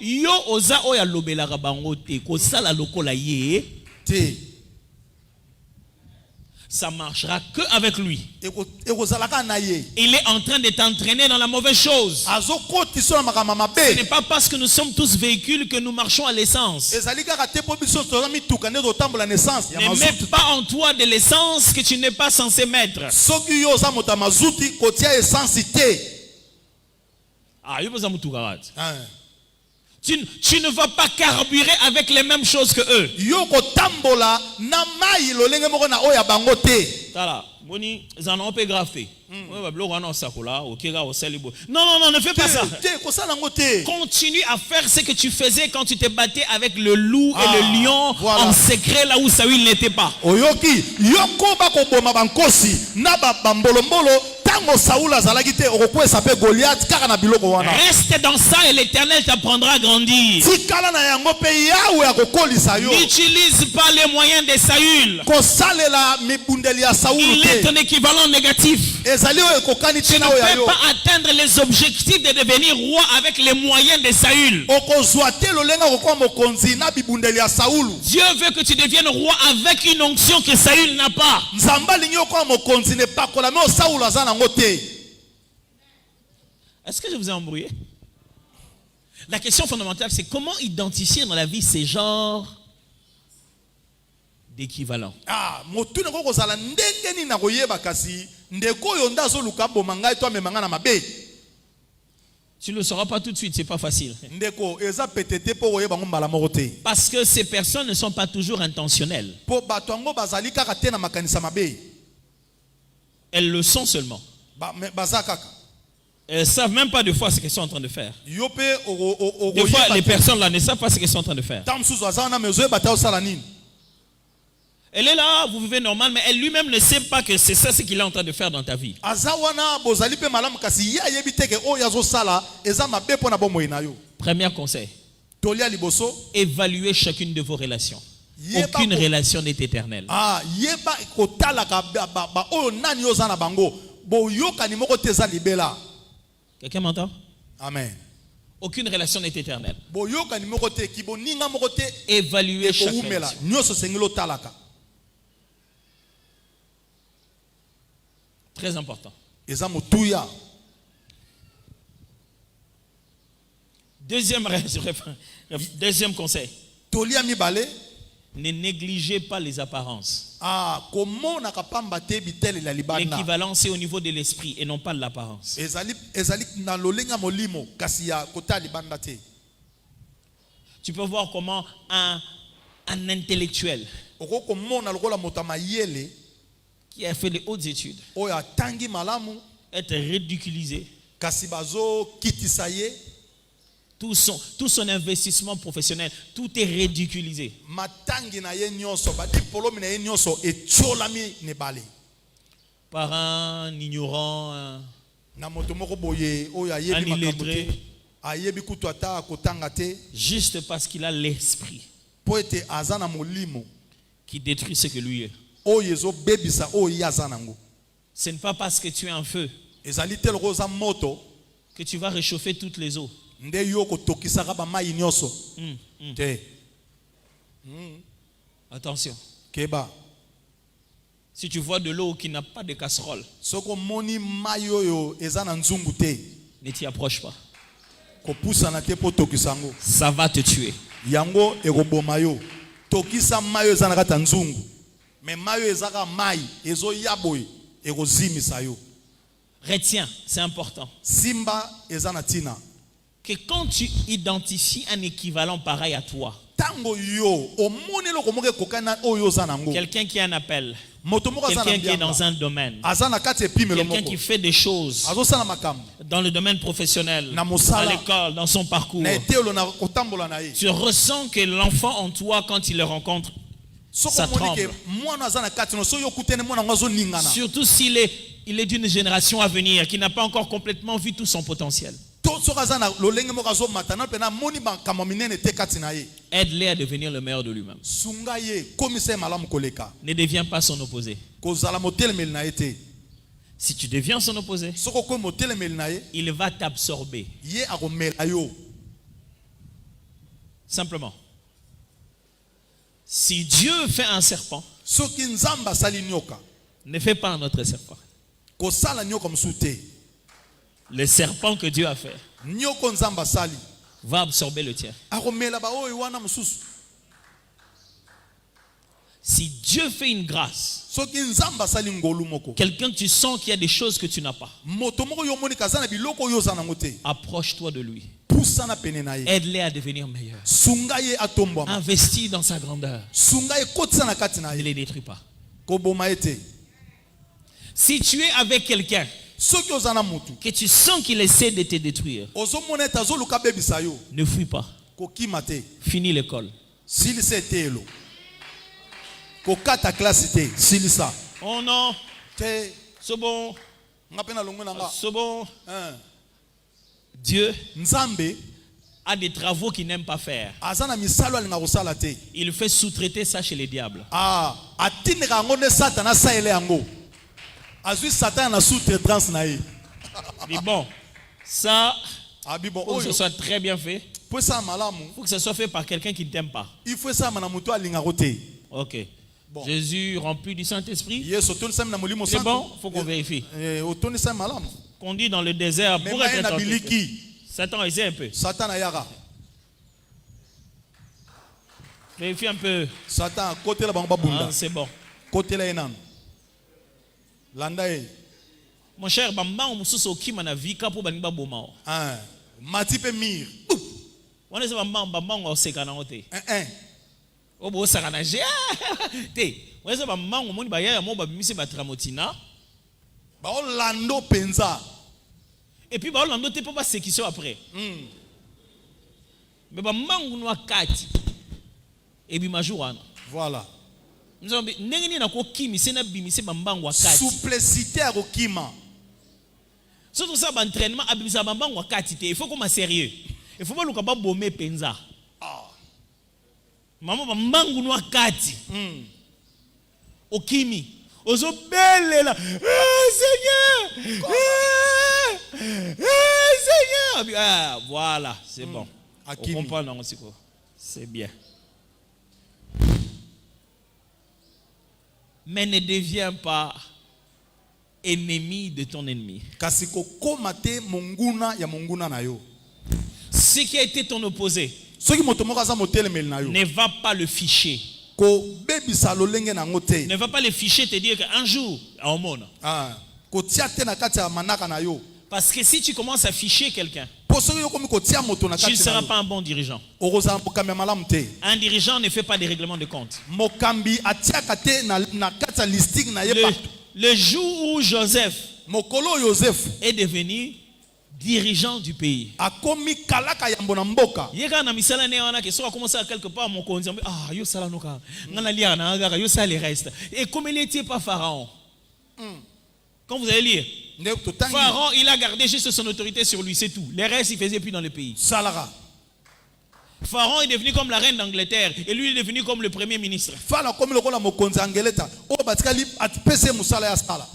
Yo oza oya lobela bango te ko sala lokola ye. ça marchera que avec lui. ekozalaka na ye Il est en train de t'entraîner dans la mauvaise chose. azokotisa na makambo Ce mabe n'est pas parce que nous sommes tous véhicules que nous marchons à l'essence. ezali kaka te mpo biso toza mituka nde totambola na essence ya Ne mets mazuti pas en toi de l'essence que tu n'es pas censé mettre. soki yo oza moto ya mazuti kotia essence te. Ah, il faut ça me tout garder. Hein. Tu ne vas pas carburer avec les mêmes choses que eux. Yo kotambola na mai lolenge moko na oyo ya bango te. Tala, boni, ils en ont graffé. Non, ne fais pas ça. Te kosala ngo te. Continue à faire ce que tu faisais quand tu te battais avec le loup et le lion voilà. en secret là où Saül n'était pas. Oyoki yoko bakoboma bankosi na bambolombolo tango Saoul azalaki te okokwesa pe Goliath kaka na biloko wana. Reste dans ça et l'Éternel t'apprendra à grandir. Tikala na yango pe Yawe akokolisa yo. N'utilise pas les moyens de Saül. Kosalela mibundeli ya Saoul Il est te. un équivalent négatif. Ezali oyo ekokani Tu te ne na oyo ya peux yo. pas atteindre les objectifs de devenir roi avec les moyens de Saül. Okozwa te lolenga kokwa mokonzi na bibundeli ya Saoul. Dieu veut que tu deviennes roi avec une onction que Saül n'a pas. Nzamba lingi okwa mokonzi ne pakola me Saoul aza nango te. Est-ce que je vous ai embrouillé? La question fondamentale, c'est comment identifier dans la vie ces genres d'équivalents. Ah, motune ko kozala ndenge ni na koyeba kasi ndeko oyo ndazo luka boma ngai to amemanga na mabe. Tu ne le sauras pas tout de suite, c'est pas facile. Ndeko eza petete po koyeba ngo mbala moko te. Parce que ces personnes ne sont pas toujours intentionnelles. Po bato yango bazali kaka te na makanisa mabe. Elles le sont seulement. Baza kaka. Elles ne savent même pas des fois ce qu'elles sont en train de faire. Yo pe Des fois, les personnes là ne savent pas ce qu'elles sont en train de faire. tamsuzu aza na mezo bata osala nini. Elle est là, vous vivez normal, mais elle lui-même ne sait pas que c'est ça ce qu'il est en train de faire dans ta vie. Aza wana bozali pe malamu kasi ya yebi te ke o yazo sala eza mabe po na bomoyi na yo. Premier conseil, Tolia liboso. évaluez chacune de vos relations. Yeba Aucune ko- relation n'est éternelle. Ah, yeba kotala ka ba oyo nani yo za na bango. Bo yoka ni moko te za libela. Quelqu'un m'entend? Amen. Aucune relation n'est éternelle. Bo yoka ni moko te kibo ninga moko te Évaluez chaque koumela. relation. Nyoso sengelo talaka. Très important. Eza motuya. Deuxième conseil, Tolia mibale. ne négligez pas les apparences. Ah, komona kapamba te bitele la libana. L'équivalence est au niveau de l'esprit et non pas de l'apparence. Ezali na lolenga molimo kasi ya kota libanda te. Tu peux voir comment un intellectuel Oko komona lokola motama yele qui a fait de hautes études oya tangi malamu être ridiculisé. kasi bazo kitisa ye. Tout son investissement professionnel, tout est ridiculisé. Matangi na ye nyonso ba diplôme na ye nyonso etiolami ne bale. Par un ignorant, Na moto moko boye oya un yebi makambo te. illettré, Ayebi kutu ata kotanga te juste parce qu'il a l'esprit po ete aza na molimo qui détruit ce que lui est. oyo ezobebisa oyo ye aza nango. Ce n'est pas parce que tu es en feu Ezali te loko oza moto que tu vas réchauffer toutes les eaux. nde yo kotokisaka bamai nyonso te. Attention, Keba si tu vois de l'eau qui n'a pas de casserole, soko moni mai oyo eza na nzungu te ne t'y approche pas. kopusana te po tokisa yango. Ça va te tuer. Yango ekoboma yo. Tokisa mai oyo eza na kati ya nzungu. Me mai oyo ezaka mai ezoya boye ekozimisa yo. Retiens, c'est important, Simba eza na tina. que quand tu identifies un équivalent pareil à toi, Tango yo omoni loko moko ekokani na oyo oza nango. quelqu'un qui a un appel, Moto moko aza na quelqu'un qui est dans mbiamba. un domaine, Aza na kati epimelo quelqu'un moko. qui fait des choses Azosala makambo. dans le domaine professionnel, Na à mosala. l'école, dans son parcours. Na etelo na kotambola na ye. Tu ressens que l'enfant en toi, quand il le rencontre, Soko ça moni ke tremble. mwana aza na kati no so yo kutene mwana ngo azoningana. Surtout s'il est d'une génération à venir, qui n'a pas encore complètement vu tout son potentiel. To soko aza na lolenge moko azomata na pena moni makambo minene te kati na ye. Aide-le à devenir le meilleur de lui-même. Sunga ye komisa ye malamu koleka. Ne deviens pas son opposé. Kozala motelemeli na ye te. Si tu deviens son opposé, Soko ko motelemeli na ye, il va t'absorber. ye akomela yo. Simplement. Si Dieu fait un serpent, Soki nzamba sali nyoka, Ne fais pas un autre serpent. kosala nyoko mosusu te. Le serpent que Dieu a fait Nyoko nzamba sali va absorber le tien. akomela ba oyo wana mosusu. Si Dieu fait une grâce, Soki nzamba sali ngolu moko, quelqu'un tu sens qu'il y a des choses que tu n'as pas, moto moko yo moni kazana biloko yo zana ngote. approche-toi de lui. Pusana pene na ye. Aide-les à devenir meilleurs. Sunga ye atombwa. Investis dans sa grandeur. Sunga ye kotisa na kati na Ne ye. les détruis pas. Koboma ete. Si tu es avec quelqu'un Soki ozana mutu, que tu sens qu'il essaie de te détruire, ozomona ete azoluka bebisa yo. ne fuis pas. Kokima te. Finis l'école. Silisa etelo. Kokata classe te. Silisa. Oh non, Te. c'est bon, Ngapena longo na nga. c'est bon. Hein. Dieu Nzambe a des travaux qu'il n'aime pas faire. azana misalo alinga kosala te. Il fait sous-traiter ça chez les diables. Ah, atindika yango nde Satana asaele yango. Azwi Satan na sous-traitance na ye. Mais bon, ça, Abi bon faut que ce oyo. soit très bien fait. Po sa malamu. Il faut que ce soit fait par quelqu'un qui ne t'aime pas. Il faut ça mana mutu alinga kote. Ok. Bon. Jésus rempli du Saint-Esprit. Yeso toni sami na molimo C'est santo. bon, il faut qu'on vérifie. Otoni sami malamu. Conduit dans le désert Mais pour être maye na tenté. biliki. Satan essaie un peu. Satan ayaka. Vérifie un peu. Satan côté la bango babunda. Ah, c'est bon. Côté la enan. Landa e. Mon cher, bamba mususu okima na vika po baninga bomao. Ah. Mati pe mir. Wana se bamba oseka na ote. Obo osaka na je. Te. Wana se bamba moni bayaya mo babimisi batramotina. Ba olando penza. Et puis ba olando te po ba sekisio après. Mais bamba ngunu akati. Et bi majou wana. Voilà. Nous avons ndenge na ko kimi se na bimise bambango akati. Souplicité à Rokima. Surtout ça entraînement abimisa bambango akati te. Il faut qu'on sérieux. Il faut pas luka ba bomé penza. Maman bambango no akati. Okimi. Ozo belela. Seigneur. Seigneur. Ah, voilà, c'est bon. On comprend non aussi quoi. C'est bien. Mais ne deviens pas ennemi de ton ennemi. Kasiko komate monguna ya monguna na yo. Ce qui a été ton opposé, Soki motomoka za motelemel na yo. ne va pas le ficher. Ko bebisa lolenge na ngote. Ne va pas le ficher te dire qu'un jour, à Omona. Ah. Ko tia te na kati ya manaka na yo. Parce que si tu commences à ficher quelqu'un, Po soki yo komi ko tia moto na tu ne kati na seras yo. pas un bon dirigeant. Okoza mokambi malamu te. Un dirigeant ne fait pas des règlements de compte. Mokambi atiaka te na kati ya listing na ye partout. Le jour où Joseph Mokolo Joseph est devenu dirigeant du pays, akomi kalaka yambo na mboka. yeka na misala ne wana ke so a commencé à quelque part mon konzi ah yo sala noka ngana lia na aga yo sala les restes et comme il n'était pas pharaon. Quand vous allez lire, Pharaon il a gardé juste son autorité sur lui, c'est tout. Les restes il faisait plus dans le pays. Salara. Pharaon est devenu comme la reine d'Angleterre et lui il est devenu comme le premier ministre. Fala komi lokola mokonzi angeleta. O batikali atpese musala ya sala.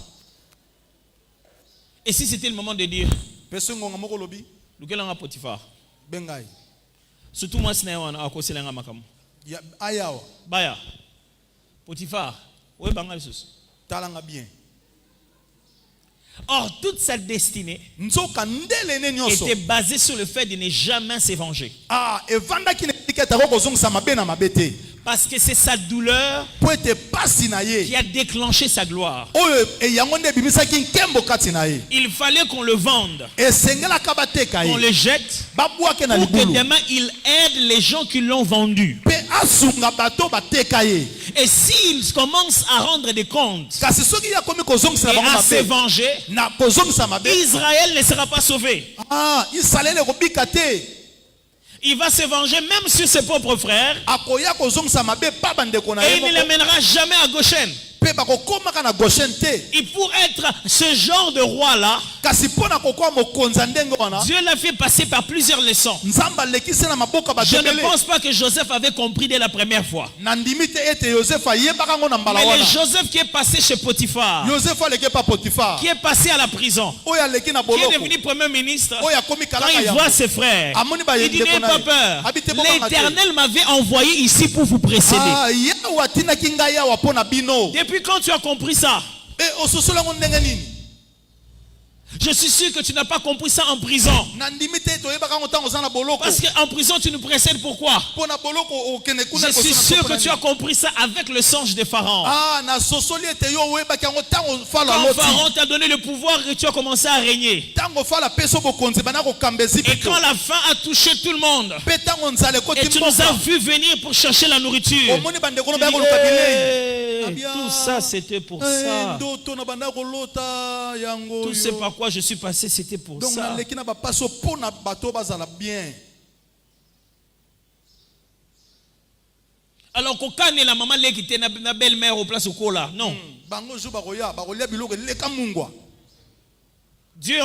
Et si c'était le moment de dire Pese ngonga moko lobi lukelanga Potiphar, bengai. surtout moi sina wana akoselanga makamu Ya ayawa baya Potiphar ouais bangal sus. talanga bien. Or toute sa destinée Nzoka ndele ne nyoso. était basée sur le fait de ne jamais se venger. Ah, evanda ki ne tiketa ko kozongisa mabe na mabete. Parce que c'est sa douleur Po ete pasi na ye. qui a déclenché sa gloire. Oyo yango nde bimisaki nkembo kati na ye. Il fallait qu'on le vende, Esengela kabateka qu'on ye. le jette, Babwake na pour que libulu. demain il aide les gens qui l'ont vendu. Pe asunga bato bateka ye. Et s'il commence à rendre des comptes Kasi soki ya komi kozongisa et bango à se mabe. venger, Na kozongisa mabe. Israël ne sera pas sauvé. Ah, Israël kobika te. Il va se venger même sur ses propres frères Akoya kozongisa mabe pa bandeko na et ye. il ne les mènera jamais à Goshen. Pe bakokomaka na Goshen te. Et pour être ce genre de roi-là, Kasi pona kokoa mokonzi ndenge wana. Dieu l'a fait passer par plusieurs leçons. Nzamba lekise na maboka Je ne batebele. pense pas que Joseph avait compris dès la première fois. Nandimi te ete Joseph ayebaka ngo na mbala Mais le wana. Joseph qui est passé chez Potiphar, Joseph aleke pa Potiphar. qui est passé à la prison, Oyo aleki na qui est boloko. devenu premier ministre, Oyo akomi quand kalaka il yango. voit ses frères, il dit n'ayez pas peur. L'Éternel m'avait envoyé ici pour vous précéder. Ah, yawa tina kinga yawa pona bino. Depuis quand tu as compris ça? Et au sosolo ngo ndenge nini? Je suis sûr que tu n'as pas compris ça en prison. Na ndimi te toyebaka ngo tango zana boloko. Parce qu'en prison, tu nous précèdes pourquoi? Pona boloko okende kuna Je suis sûr que tu as compris ça avec le songe de Pharaon. Ah, na sosoli ete yo oyebaki ngo tango fala Quand loti. Pharaon t'a donné le pouvoir et tu as commencé à régner. Tango fala peso bokonzi bana ko kambezi Et pito. quand la faim a touché tout le monde, Pe tango nzale ko et tu nous as vu venir pour chercher la nourriture. omoni bande ko no Tu ba dis, ko kabilei. hey, tout ça c'était pour ça. Ndoto na banda ko lota yango. Tout ce par quoi je suis passé, c'était pour Donc ça. na leki na ba paso pona bato bazala bien. Alors kokane la maman leki était na belle-mère au place au kola. Non. Bango jo bakolia biloko leka mungwa. Dieu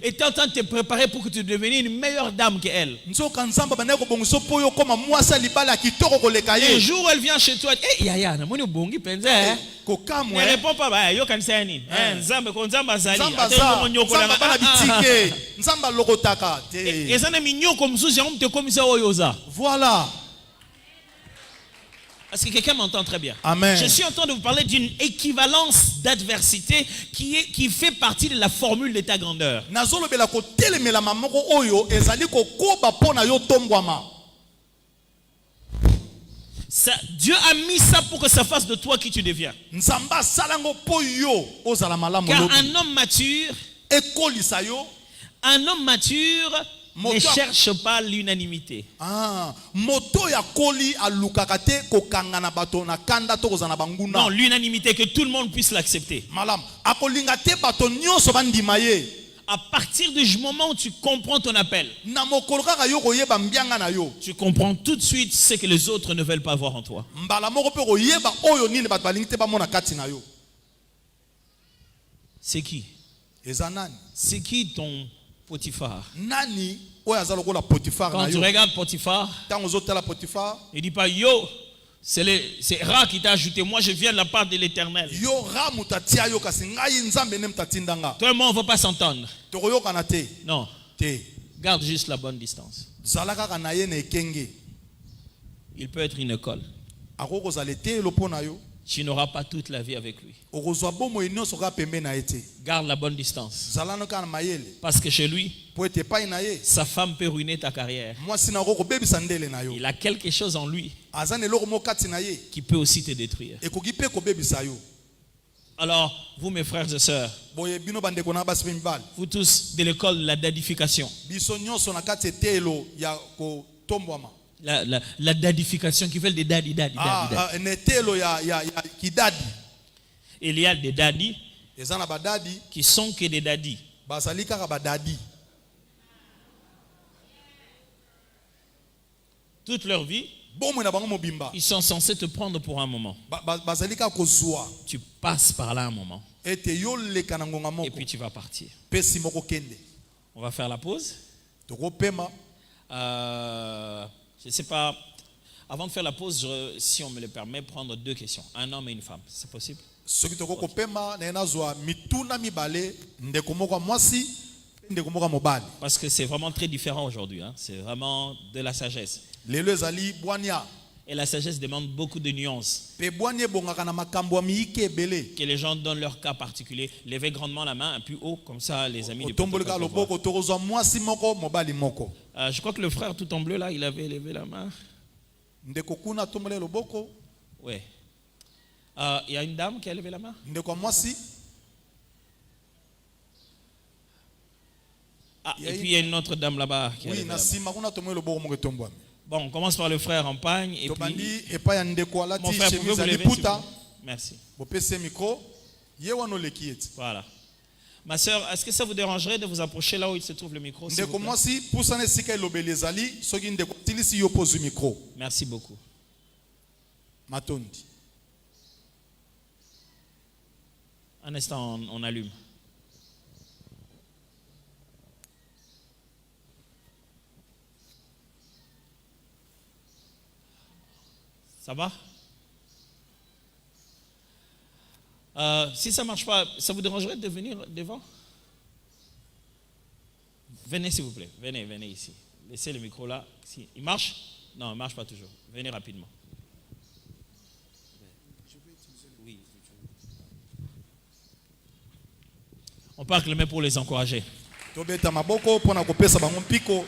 était en train de te préparer pour que tu deviennes une meilleure dame qu'elle. Nzoka nzamba banda ko bongiso po yo koma mwasa libala kitoko koleka Et ye. un jour où elle vient chez toi, eh yaya, na moni bongi penza hein. Ko Ne kamwe. réponds pas bah yo kanisa nini? Nzambe ko nzamba zali. Nzamba za. Nzamba bana bitike. Nzamba lokotaka te. Ezana minyoko mzuzi yango mte komisa oyoza. Voilà. Est-ce que quelqu'un m'entend très bien? Amen. Je suis en train de vous parler d'une équivalence d'adversité qui fait partie de la formule de ta grandeur. Nazolobela ko telemela mamoko oyo ezali ko koba pona yo tombwama. Dieu a mis ça pour que ça fasse de toi qui tu deviens. Nzamba salango po yo ozala malamu Car lobi. un homme mature, Ekolisa yo. ne cherche pas l'unanimité. Ah, moto ya koli alukaka te kokanga na bato na kanda to kozana banguna. Non, l'unanimité, que tout le monde puisse l'accepter. Malam, akolinga te bato nyonso bandima ye. À partir du moment où tu comprends ton appel, Na mokolo kaka yo koyeba mbianga na yo. tu comprends tout de suite ce que les autres ne veulent pas voir en toi. Mbala moko pe koyeba oyo nini bato balingi te bamona kati na yo. C'est qui? Eza nani? C'est qui ton Potiphar? Nani oyo aza lokola Potifar Quand na tu yo. regardes Potiphar, Tango ozotala Potifar, il dit pas yo, c'est Ra qui t'a ajouté. Moi, je viens de la part de l'Éternel. yo ra mutatia yo kasi ngai nzambe ne mtatindanga. Toi et moi, on ne va pas s'entendre. Tokoyokana te. Non, Te. garde juste la bonne distance. Zala kaka na ye na ekenge. Il peut être une école. Akoko zale te lo pona yo. Tu n'auras pas toute la vie avec lui. Okozwa bomo nyonso ka pembe na ete. Garde la bonne distance. Zala no kana mayele. Parce que chez lui, Po ete pai na ye. sa femme peut ruiner ta carrière. Moi sina koko bebisa ndele na yo. Il a quelque chose en lui Azane eloko mo kati na ye. qui peut aussi te détruire. Ekoki pe ko bebisa yo. Alors, vous mes frères et sœurs, Boye bino bandeko na basi mibali. vous tous de l'école de la dadification. Biso nyonso na kati etelo ya ko tombwama. La dadification qui fait des daddy. Netelo ya kidadi. Il y a des daddy Eza na badadi qui sont que des daddy. bazali kaka badadi. Toute leur vie, Bomo na bango mobimba. ils sont censés te prendre pour un moment. Bazali kaka kozwa. Tu passes par là un moment. Ete yo leka na ngonga Et moko. puis tu vas partir. Pesi moko kende. On va faire la pause. Toko pema. Je ne sais pas. Avant de faire la pause, si on me le permet, prendre deux questions. Un homme et une femme. C'est possible? Soki toko kopema na enazwa mituna mibale ndeko moko mwasi ndeko moko mobali. Parce que c'est vraiment très différent aujourd'hui. Hein. C'est vraiment de la sagesse. Lelo ezali bwania. Et la sagesse demande beaucoup de nuances. Pe bwania bongaka na makambo miyike ebele. Que les gens donnent leur cas particulier. Levez grandement la main un peu haut, comme ça les amis. Otomboleka loboko tokozwa mwasi moko mobali moko. Je crois que le frère tout en bleu là, il avait levé la main. Ndeko kuna tombole loboko. Oui. Il y a une dame qui a levé la main. Ndeko mwasi. Et puis il y a une autre dame là-bas qui a Oui, levé la na main. sima kuna tombole loboko moko tombwa. Bon, on commence par le frère en pagne et Tobandi puis epa ya ndeko mon alati frère, pouvez-vous chemise lever, ali s'il vous puta. plaît? Merci. Bopese micro. Ye wana leki eti. Voilà. Ma sœur, est-ce que ça vous dérangerait de vous approcher là où il se trouve le micro, s'il vous Ndeko plaît? mwasi pusana esika elobeli ezali soki ndeko tilisi yo pozu micro. Merci beaucoup. Matondi. Un instant, on allume. Ça va? Si ça ne marche pas, ça vous dérangerait de venir devant? Venez s'il vous plaît, venez ici. Laissez le micro là. Il marche? Non, il ne marche pas toujours. Venez rapidement. Oui. On peut acclamer pour les encourager. Tobeta maboko pona kopesa bango mpiko.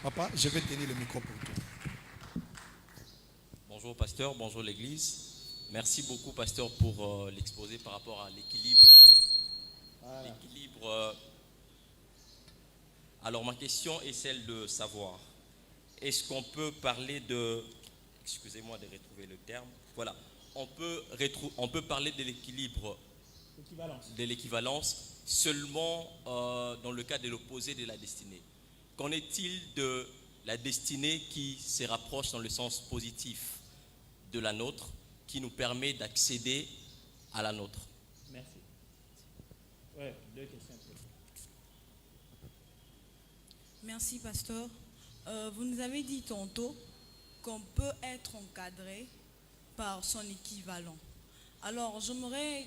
Papa, je vais tenir le micro pour toi. Bonjour pasteur, bonjour l'église. Merci beaucoup pasteur pour l'exposé par rapport à l'équilibre. Alors ma question est celle de savoir. Est-ce qu'on peut parler de... Excusez-moi de retrouver le terme. Voilà. On peut parler de l'équilibre, de l'équivalence seulement dans le cas de l'opposé de la destinée. Qu'en est-il de la destinée qui se rapproche dans le sens positif de la nôtre, qui nous permet d'accéder à la nôtre? Merci. Ouais, deux questions. Merci, pasteur. Vous nous avez dit tantôt qu'on peut être encadré par son équivalent. Alors, j'aimerais,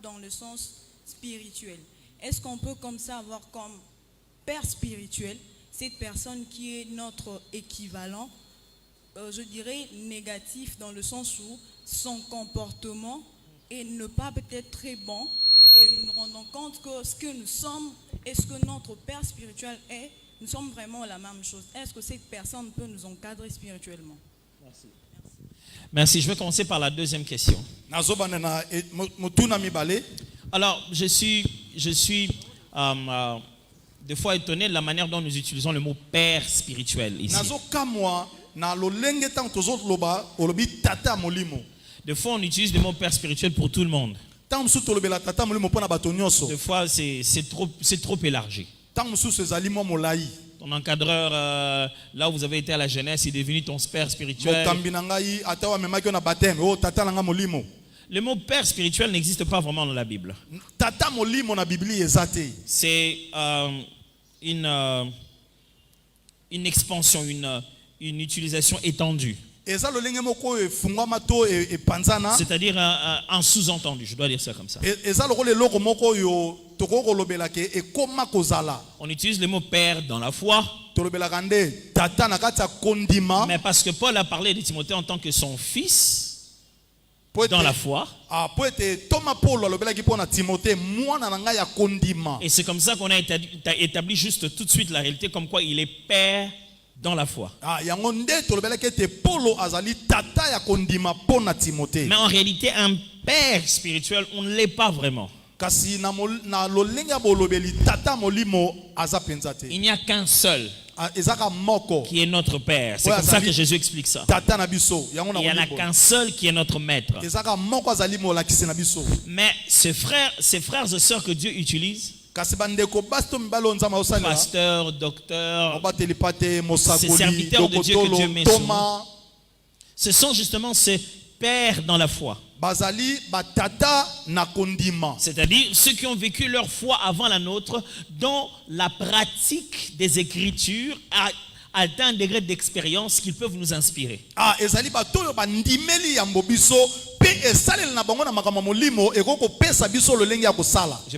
dans le sens spirituel, est-ce qu'on peut comme ça avoir comme père spirituel cette personne qui est notre équivalent, je dirais négatif dans le sens où son comportement n'est pas peut-être très bon et nous nous rendons compte que ce que nous sommes et ce que notre père spirituel est, nous sommes vraiment la même chose. Est-ce que cette personne peut nous encadrer spirituellement? Merci. Merci. Je vais commencer par la deuxième question. Alors, je suis des fois étonné de la manière dont nous utilisons le mot père spirituel ici. Des fois, on utilise le mot père spirituel pour tout le monde. Des fois, c'est trop élargi. Ton encadreur, là où vous avez été à la jeunesse, est devenu ton père spirituel. Le mot père spirituel n'existe pas vraiment dans la Bible. C'est une expansion, une utilisation étendue. C'est-à-dire un sous-entendu, je dois dire ça comme ça. On utilise le mot père dans la foi. Mais parce que Paul a parlé de Timothée en tant que son fils dans la foi. Et c'est comme ça qu'on a établi juste tout de suite la réalité comme quoi il est père dans la foi. Mais en réalité, un père spirituel, on ne l'est pas vraiment. Il n'y a qu'un seul qui est notre père. C'est comme ça que Jésus explique ça. Il n'y en a qu'un seul qui est notre maître. Mais ces frères et sœurs que Dieu utilise, pasteur, docteur, ces serviteurs de Dieu que Dieu met sur nous, ce sont justement ces pères dans la foi. C'est-à-dire ceux qui ont vécu leur foi avant la nôtre, dont la pratique des Écritures a atteint un degré d'expérience qu'ils peuvent nous inspirer. J'ai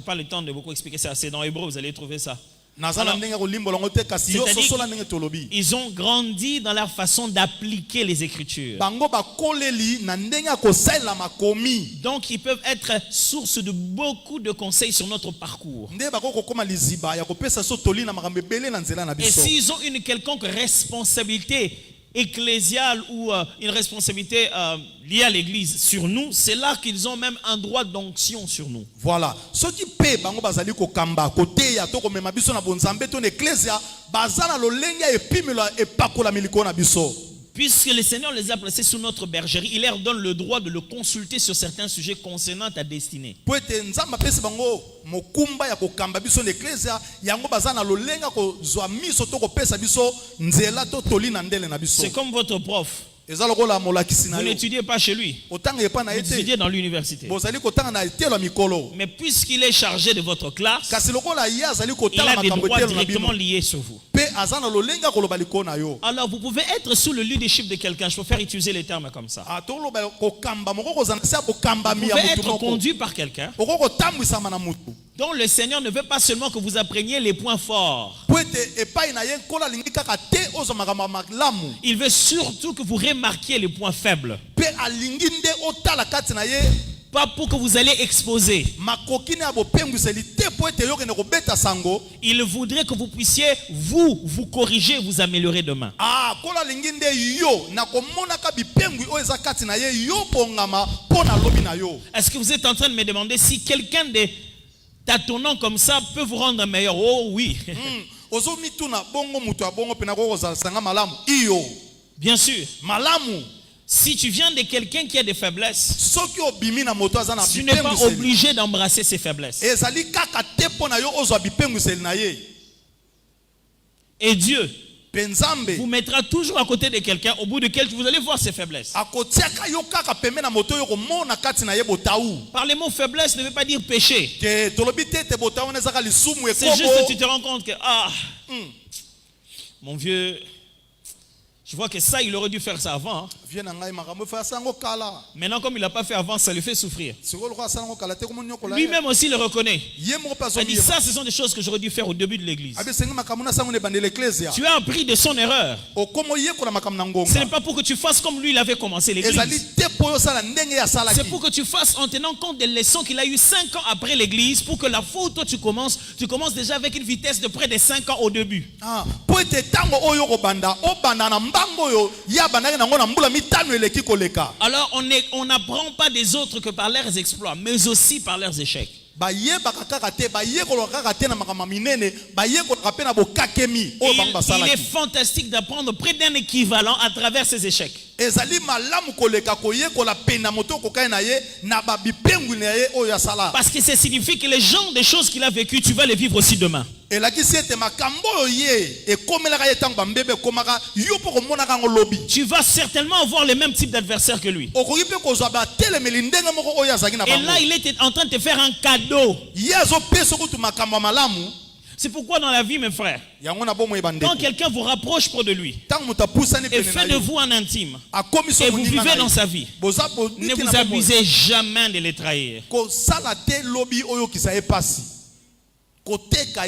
pas le temps de beaucoup expliquer ça. C'est dans Hébreu, vous allez trouver ça. Alors, ils ont grandi dans leur façon d'appliquer les Écritures. Donc ils peuvent être source de beaucoup de conseils sur notre parcours. Et s'ils ont une quelconque responsabilité ecclésiale ou une responsabilité liée à l'église sur nous, c'est là qu'ils ont même un droit d'onction sur nous. Voilà. Ce qui paie bango bazali ko kamba côté ya to ko mema biso na bonzambe to na ecclesia bazana lo lenga epimela epakola miliko na biso. Puisque le Seigneur les a placés sous notre bergerie, il leur donne le droit de le consulter sur certains sujets concernant ta destinée. C'est comme votre prof. Vous n'étudiez pas chez lui. Vous étudiez dans l'université. Mais puisqu'il est chargé de votre classe, il a des droits directement liés sur vous. Alors vous pouvez être sous le leadership de quelqu'un. Je préfère utiliser les termes comme ça. Vous pouvez être conduit par quelqu'un dont le Seigneur ne veut pas seulement que vous appreniez les points forts. Il veut surtout que vous remarquiez les points faibles. pas pour que vous allez exposer. makoki ne abopengwiseli te po ete yo kende kobeta sango. Il voudrait que vous puissiez vous corriger, vous améliorer demain. Kola lingi nde yo na komonaka bipengwi oyo eza kati na ye yo pongama po na lobi na yo. Est-ce que vous êtes en train de me demander si quelqu'un de tâtonnant comme ça peut vous rendre meilleur? Oh oui. Ozo mituna bongo mutu abongo pena ko kozala sanga malamu iyo. Bien sûr. Malamu. Si tu viens de quelqu'un qui a des faiblesses, Soki obimi na moto aza na tu n'es pas bipengwiseli. obligé d'embrasser ses faiblesses. Ezali kaka te po na yo ozwa bipengwiseli na ye. Et Dieu Penzambe. vous mettra toujours à côté de quelqu'un au bout duquel vous allez voir ses faiblesses. Akotiaka yo kaka pembe na moto yo komona kati na ye botaou. Par les mots faiblesse ne veut pas dire péché. Ke tolobi te te botaou na ezaka lisumu C'est juste que tu ekobo. te rends compte que, mon vieux, je vois que ça, il aurait dû faire ça avant. Hein. Viens na ngai makambo fa sango kala. Maintenant, comme il n'a pas fait avant, ça le fait souffrir. Sikolo kwa sango kala te komoni yokola. Ye Lui-même aussi le reconnaît. mo pa Il dit, zo. ça, ce sont des choses que j'aurais dû faire au début de l'église. Abe sengi makambo na sango ne bande l'ecclesia. Tu as appris de son erreur. Okomo yekola makambo na Ce n'est ngonga. pas pour que tu fasses comme lui, il avait commencé Ezali l'église. te po yo sala ndenge ya salaki. C'est pour que tu fasses en tenant compte des leçons qu'il a eues 5 ans après l'église, pour que la fois où toi tu commences déjà avec une vitesse de près de 5 ans au début. Po ete tango oyo kobanda obanda na mbango yo ya bandaki nango na mbula mitano eleki koleka. Alors on n'apprend pas des autres que par leurs exploits, mais aussi par leurs échecs. Bayebaka kaka te bayekolaka kaka te na makambo minene bayekolaka pe na bokakemi Et oyo bango il est basalaki. fantastique d'apprendre près d'un équivalent à travers ses échecs. Ezali malamu koleka koyekola pe na moto kokai na ye na babipengwi na ye oyo asala. Parce que ça signifie que les genres de choses qu'il a vécues, tu vas les vivre aussi demain. Elakisi ete makambo oyo ye ekomelaka ye ntango bambebe ekomaka yo mpo komonaka yango lobi. Tu vas certainement avoir le même type d'adversaire que lui. Okoki mpe kozwa batelemeli ndenge moko oyo azalaki na Et bango. là, il était en train de te faire un cadeau. Ye azopesa kutu makambo ya malamu C'est pourquoi dans la vie, mes frères, yango na bomoi quand bandeko. quelqu'un vous rapproche près de lui Ntango moto apusani et pene fait na de yo vous un intime, akomi so et vous moninga vivez na dans ye. sa vie, Boza ne boniki na vous bomoi. abusez jamais de les trahir. Kosala te lobi oyo kisa ye pasi. Koteka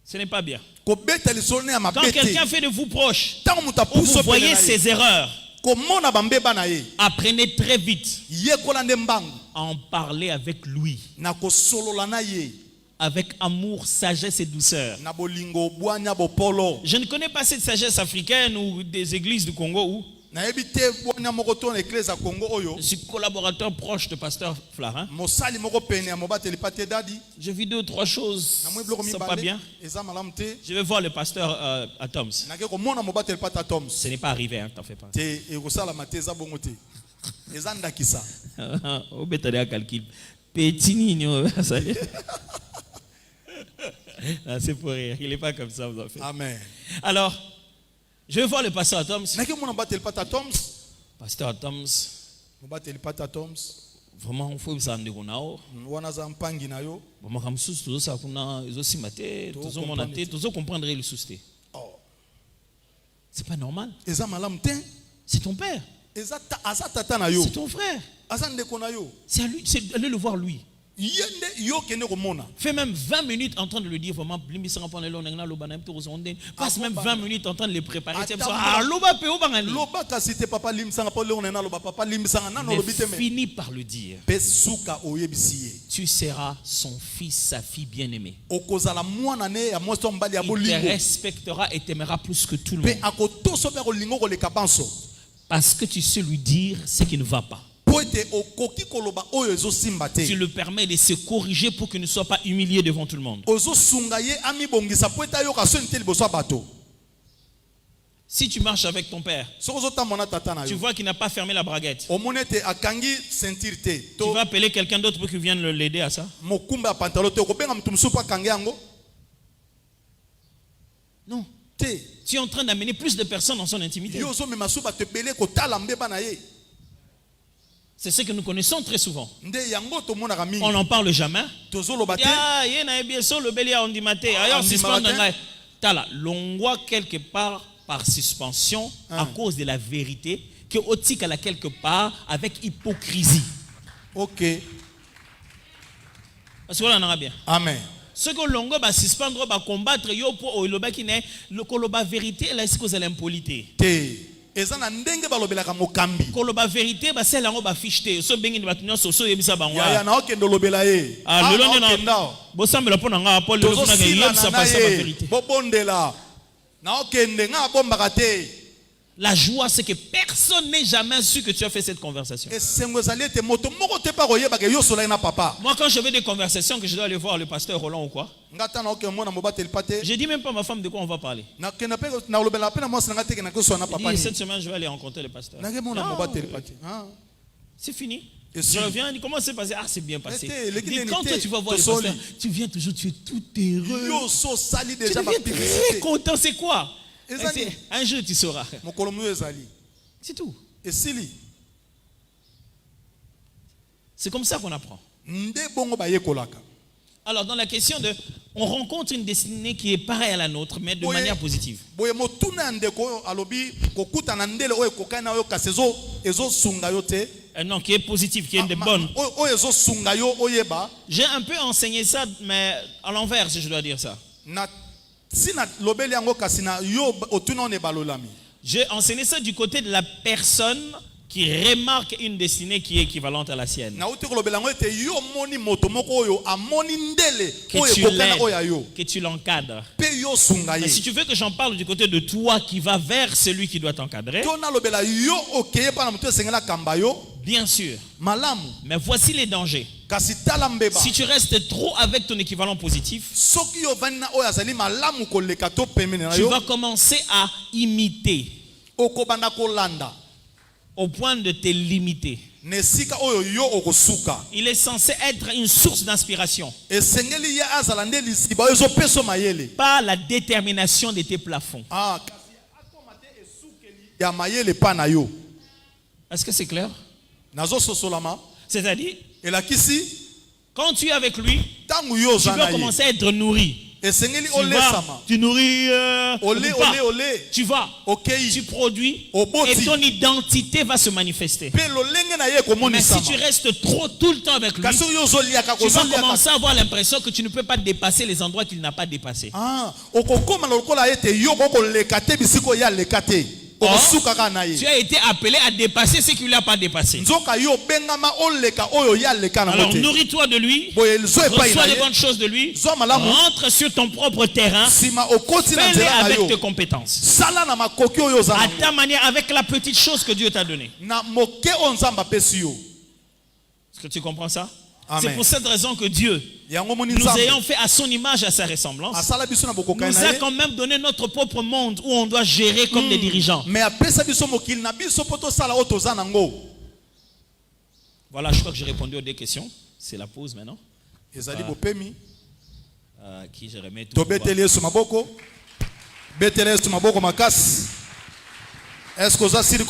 Ce n'est pas bien. kobeta lisolo ne ya Quand mabe quelqu'un te. fait de vous proche, Ntango moto où apuso vous pene voyez na ye ses erreurs, komona bambeba na ye apprenez très vite yekola nde mbangu à en parler avec lui, na kosolola na ye avec amour, sagesse et douceur. na bolingo bwanya bopolo. Je ne connais pas cette sagesse africaine ou des églises du Congo où Nayebi te bwanya moko to na église ya Congo oyo je suis collaborateur proche de pasteur Flarin. mosali moko pene ya mobateli pate dadi J'ai vu 2 ou 3 choses, na mwe bloko ça pas mibale bien. eza malamu te Je vais voir le pasteur à Toms. nake komona mobateli pate ya Toms Ce n'est pas arrivé, hein, t'en fais pas. te ekosalama te eza bongo te eza ndakisa. Au béton de calcul. Petit nino, ça y est. Ah, c'est pour rire. Il n'est pas comme ça, vous en faites. Amen. Alors, je vais voir le pasteur Toms. Nake mona mobateli pate ya Toms Pasteur Toms, mobateli pate ya Toms vraiment, il faut que ça ande kunao. wana aza mpangi na yo. Vraiment, comme sous tout ça, kuna ils aussi maté, tous ont monté, tous ont comprendre le souci. Oh. C'est pas normal. Eza malamu te C'est ton père, aza tata na yo c'est ton frère. aza ndeko na yo C'est à lui, c'est aller le voir lui. ye nde yo kende komona. Fais même 20 minutes en train de lui dire vraiment, passe même 20 minutes en train de les préparer. Tu sais, ah, loba pe obangani. loba kasi te papa limbisanga po leo na loba papa limbisanga nano Mais lobi te me finis par le dire. pe suka oyebisi ye Tu seras son fils, sa fille bien-aimée. okozala mwana ne ya mwasi to mbali ya Il te bolingo respectera et t'aimera plus que tout le pe monde. akotoso pe kolingo koleka banso Parce que tu sais lui dire ce qui ne va pas. po ete okoki koloba oyo ezosimba Tu te le permets de se corriger pour qu'il ne soit pas humilié devant tout le monde. ozosunga ye amibongisa po ete ayoka soni te liboso ya bato. Si tu marches avec ton père, soki ozotambola na tata na tu yo vois qu'il n'a pas fermé la braguette. omoni ete akangi ceinture te Tu to vas appeler quelqu'un d'autre pour qu'il vienne l'aider à ça. mokumba ya pantalon te okobenga motu mosusu po akange yango Non. te. Tu es en train d'amener plus de personnes dans son intimité. Yo ozomema so bato ebele kotala mbeba na ye C'est ce que nous connaissons très souvent. nde yango tomonaka mingi On n'en parle jamais. tozoloba te Ya, ye na bien so le bélier on dit maté. Ah, Ailleurs on dit suspend matin. ngai. Tala, l'ongwa quelque part par suspension à cause de la vérité que otika la quelque part avec hypocrisie. ok Parce que là on en a bien. amen. Ce que l'ongo va suspendre va combattre yo pour le bas qui n'est le koloba vérité là c'est cause de l'impolité. te eza na ndenge balobelaka mokambi koloba vérité basala yango ba fiche te so bengi ba nyonso so yebisa bango ya na okende lobela ye lelo ndena bosambela pona nga Paul lelo na yebisa pasa ba vérité bobondela na okende nga bombaka te. La joie, c'est que personne n'est jamais su que tu as fait cette conversation. Moi, quand je vais des conversations, que je dois aller voir le pasteur Roland ou quoi, je dis même pas à ma femme de quoi on va parler. Je dis, cette semaine, je vais aller rencontrer le pasteur. C'est fini. Je reviens, comment c'est passé? Ah, c'est bien passé. Quand toi, tu vas voir le pasteur, tu viens toujours, tu es tout heureux. Tu deviens très content. C'est quoi? Un jour tu sauras. C'est tout. C'est comme ça qu'on apprend. Alors dans la question de, on rencontre une destinée qui est pareille à la nôtre, mais de manière positive. Non, qui est positive, qui est de bonne. J'ai un peu enseigné ça, mais à l'envers, si je dois dire ça. J'ai enseigné ça du côté de la personne qui remarque une destinée qui est équivalente à la sienne. Que tu l'encadres. Mais si tu veux que j'en parle du côté de toi qui va vers celui qui doit t'encadrer, bien sûr. Mais voici les dangers. Si tu restes trop avec ton équivalent positif, tu vas commencer à imiter au point de te limiter. Il est censé être une source d'inspiration, pas la détermination de tes plafonds. Est-ce que c'est clair? C'est-à-dire, quand tu es avec lui, tu dois commencer à être nourri. Tu nourris, tu vas, tu produis, et ton identité va se manifester. Mais si tu restes trop tout le temps avec lui, tu vas commencer à avoir l'impression que tu ne peux pas dépasser les endroits qu'il n'a pas dépassés. Or, tu as été appelé à dépasser ce qu'il n'a pas dépassé. Alors nourris-toi de lui, reçois les bonnes choses de lui, rentre sur ton propre terrain, fais-les avec tes compétences, à ta manière, avec la petite chose que Dieu t'a donnée. Est-ce que tu comprends ça? C'est pour cette raison que Dieu, nous ayant fait à son image, à sa ressemblance, nous a quand même donné notre propre monde où on doit gérer comme des dirigeants. Voilà, je crois que j'ai répondu aux deux questions. C'est la pause maintenant. Qui je remets tout. Est-ce que vous avez